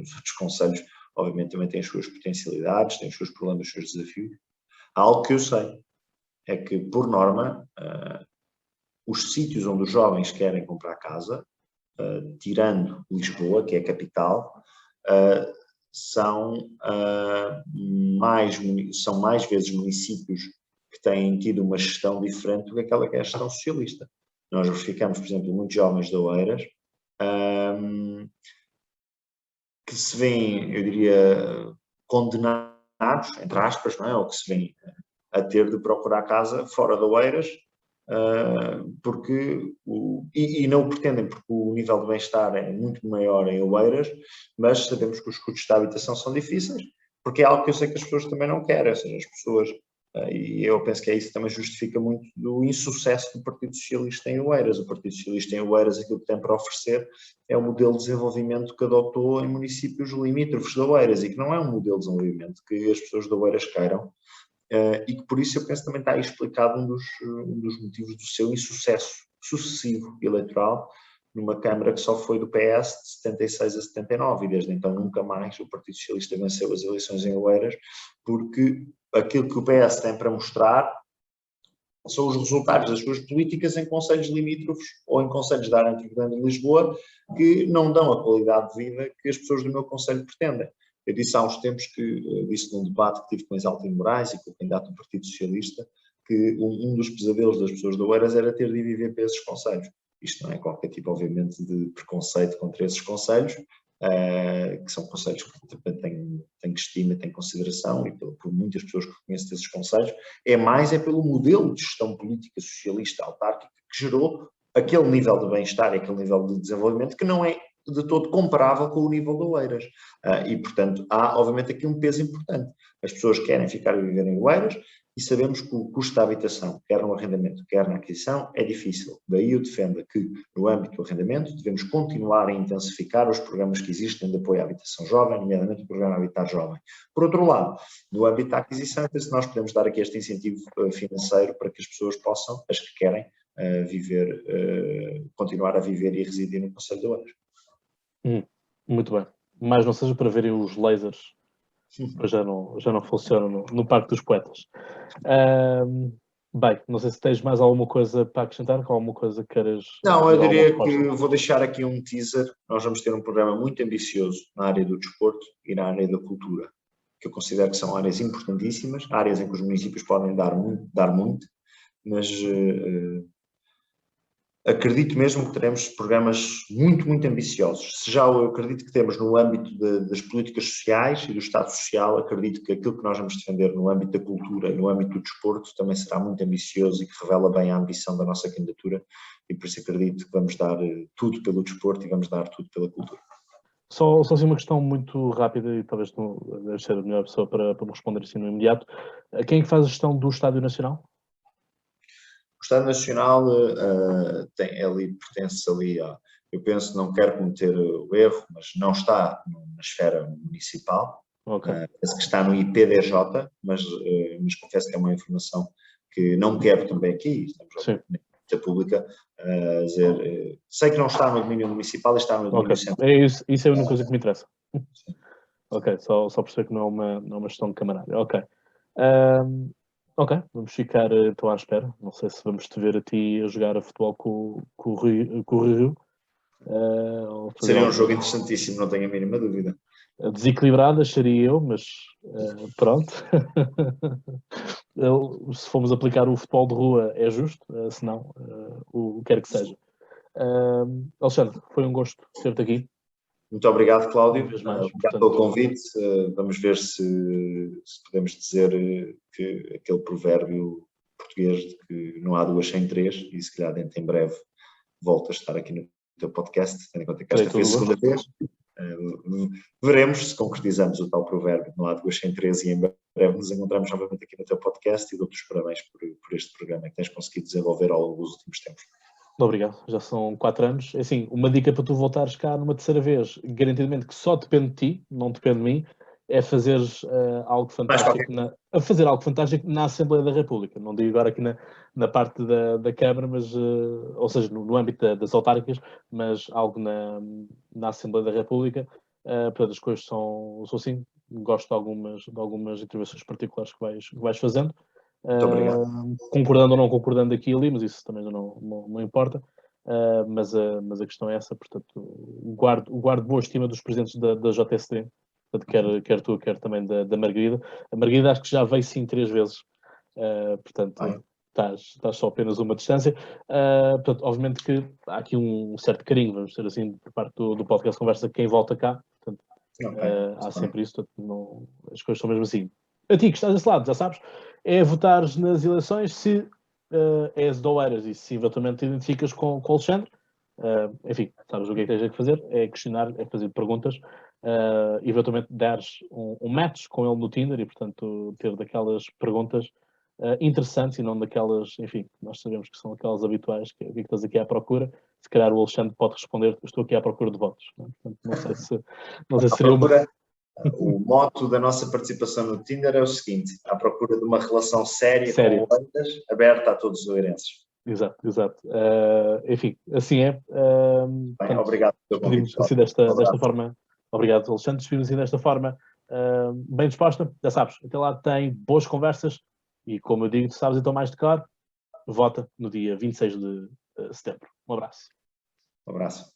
Os outros concelhos, obviamente, também têm as suas potencialidades, têm os seus problemas, os seus desafios. Há algo que eu sei, é que, por norma, os sítios onde os jovens querem comprar casa, tirando Lisboa, que é a capital, são mais vezes municípios que têm tido uma gestão diferente do que aquela que é a gestão socialista. Nós verificamos, por exemplo, muitos jovens de Oeiras que se veem, eu diria, condenados, entre aspas, não é? Ou que se veem a ter de procurar casa fora de Oeiras, e não o pretendem porque o nível de bem-estar é muito maior em Oeiras, mas sabemos que os custos de habitação são difíceis, porque é algo que eu sei que as pessoas também não querem, ou seja, as pessoas, e eu penso que é isso que também justifica muito do insucesso do Partido Socialista em Oeiras. O Partido Socialista em Oeiras, aquilo que tem para oferecer é o modelo de desenvolvimento que adotou em municípios limítrofes de Oeiras, e que não é um modelo de desenvolvimento que as pessoas de Oeiras queiram. E que por isso eu penso também está aí explicado um dos motivos do seu insucesso sucessivo eleitoral numa Câmara que só foi do PS de 76 a 79 e desde então nunca mais o Partido Socialista venceu as eleições em Oeiras, porque aquilo que o PS tem para mostrar são os resultados das suas políticas em concelhos limítrofes ou em concelhos da área metropolitana de Lisboa que não dão a qualidade de vida que as pessoas do meu concelho pretendem. Eu disse há uns tempos disse num debate que tive com Exaltino Moraes e com o candidato do Partido Socialista, que um dos pesadelos das pessoas de Oeiras era ter de viver para esses concelhos. Isto não é qualquer tipo, obviamente, de preconceito contra esses concelhos, que são concelhos que têm estima, têm consideração, e por muitas pessoas que conheço desses concelhos, é pelo modelo de gestão política socialista autárquica que gerou aquele nível de bem-estar e aquele nível de desenvolvimento que não é de todo comparável com o nível de Oeiras. E, portanto, há, obviamente, aqui um peso importante. As pessoas querem ficar a viver em Oeiras e sabemos que o custo da habitação, quer no arrendamento, quer na aquisição, é difícil. Daí eu defendo que, no âmbito do arrendamento, devemos continuar a intensificar os programas que existem de apoio à habitação jovem, nomeadamente o programa Habitar Jovem. Por outro lado, no âmbito da aquisição, penso que nós podemos dar aqui este incentivo financeiro para que as pessoas possam, as que querem, continuar a viver e residir no concelho de Oeiras. Muito bem. Mas não seja para verem os lasers, pois já não funcionam no Parque dos Poetas. Bem, não sei se tens mais alguma coisa para acrescentar, com alguma coisa que queiras... Não, eu diria que vou deixar aqui um teaser. Nós vamos ter um programa muito ambicioso na área do desporto e na área da cultura, que eu considero que são áreas importantíssimas, áreas em que os municípios podem dar muito, mas acredito mesmo que teremos programas muito, muito ambiciosos. Se já eu acredito que temos no âmbito das políticas sociais e do Estado Social, acredito que aquilo que nós vamos defender no âmbito da cultura e no âmbito do desporto também será muito ambicioso e que revela bem a ambição da nossa candidatura, e por isso acredito que vamos dar tudo pelo desporto e vamos dar tudo pela cultura. Só assim uma questão muito rápida, e talvez não deve ser a melhor pessoa para me responder assim no imediato. Quem é que faz a gestão do Estádio Nacional? O Estado Nacional pertence ali eu penso, não quero cometer o erro, mas não está na esfera municipal. Okay. Penso que está no IPDJ, mas confesso que é uma informação que não quero também aqui, estamos na pública, a dizer, sei que não está no domínio municipal e está no domínio central. Isso é a única coisa que me interessa. Ok, só perceber que não é uma gestão de camarária. Ok, vamos ficar então à espera. Não sei se vamos te ver a ti a jogar a futebol com o Rio. Seria um jogo interessantíssimo, não tenho a mínima dúvida. Desequilibrado seria eu, mas pronto. Se formos aplicar o futebol de rua é justo, se não, o que quer que seja. Alexandre, foi um gosto ter-te aqui. Muito obrigado, Cláudio. Mais, obrigado pelo convite. Vamos ver se podemos dizer que aquele provérbio português de que não há duas sem três, e se calhar dentro em breve volto a estar aqui no teu podcast, tendo em conta que esta foi a segunda vez. veremos se concretizamos o tal provérbio, não há duas sem três, e em breve nos encontramos novamente aqui no teu podcast, e dou-te os parabéns por este programa que tens conseguido desenvolver ao longo dos últimos tempos. Obrigado, já são 4 anos. Assim, uma dica para tu voltares cá numa terceira vez, garantidamente que só depende de ti, não depende de mim, é fazeres algo fantástico fazer algo fantástico na Assembleia da República. Não digo agora aqui na parte da Câmara, mas, ou seja, no âmbito das autárquicas, mas algo na Assembleia da República. Portanto, as coisas são assim. Gosto de algumas intervenções particulares que vais fazendo. Muito obrigado. Concordando ou não concordando aqui e ali, mas isso também não importa. Mas a questão é essa, portanto, guardo boa estima dos presidentes da JSD, portanto, quer tu, quer também da Margarida. A Margarida acho que já veio sim 3 vezes, portanto, estás só apenas uma distância. Portanto, obviamente que há aqui um certo carinho, vamos dizer assim, por parte do podcast Conversa, quem volta cá, portanto, há sempre isso, portanto, as coisas são mesmo assim. A ti que estás desse lado, já sabes, é votares nas eleições se és de Oeiras e se eventualmente te identificas com o Alexandre. Enfim, sabes o que é que tens que fazer? É questionar, é fazer perguntas, eventualmente dares um match com ele no Tinder e, portanto, ter daquelas perguntas interessantes e não daquelas, enfim, nós sabemos que são aquelas habituais, que estás aqui à procura. Se calhar o Alexandre pode responder, estou aqui à procura de votos. Portanto, não sei se seria uma... O moto da nossa participação no Tinder é o seguinte: à procura de uma relação séria. Com Oeiras, aberta a todos os oeirenses. Exato. Enfim, assim é. Bem, portanto, obrigado pelo convite. Assim desta forma. Obrigado, Alexandre. Despedimos assim desta forma bem disposta. Já sabes, até lá tem boas conversas e, como eu digo, tu sabes então mais de claro, vota no dia 26 de setembro. Um abraço. Um abraço.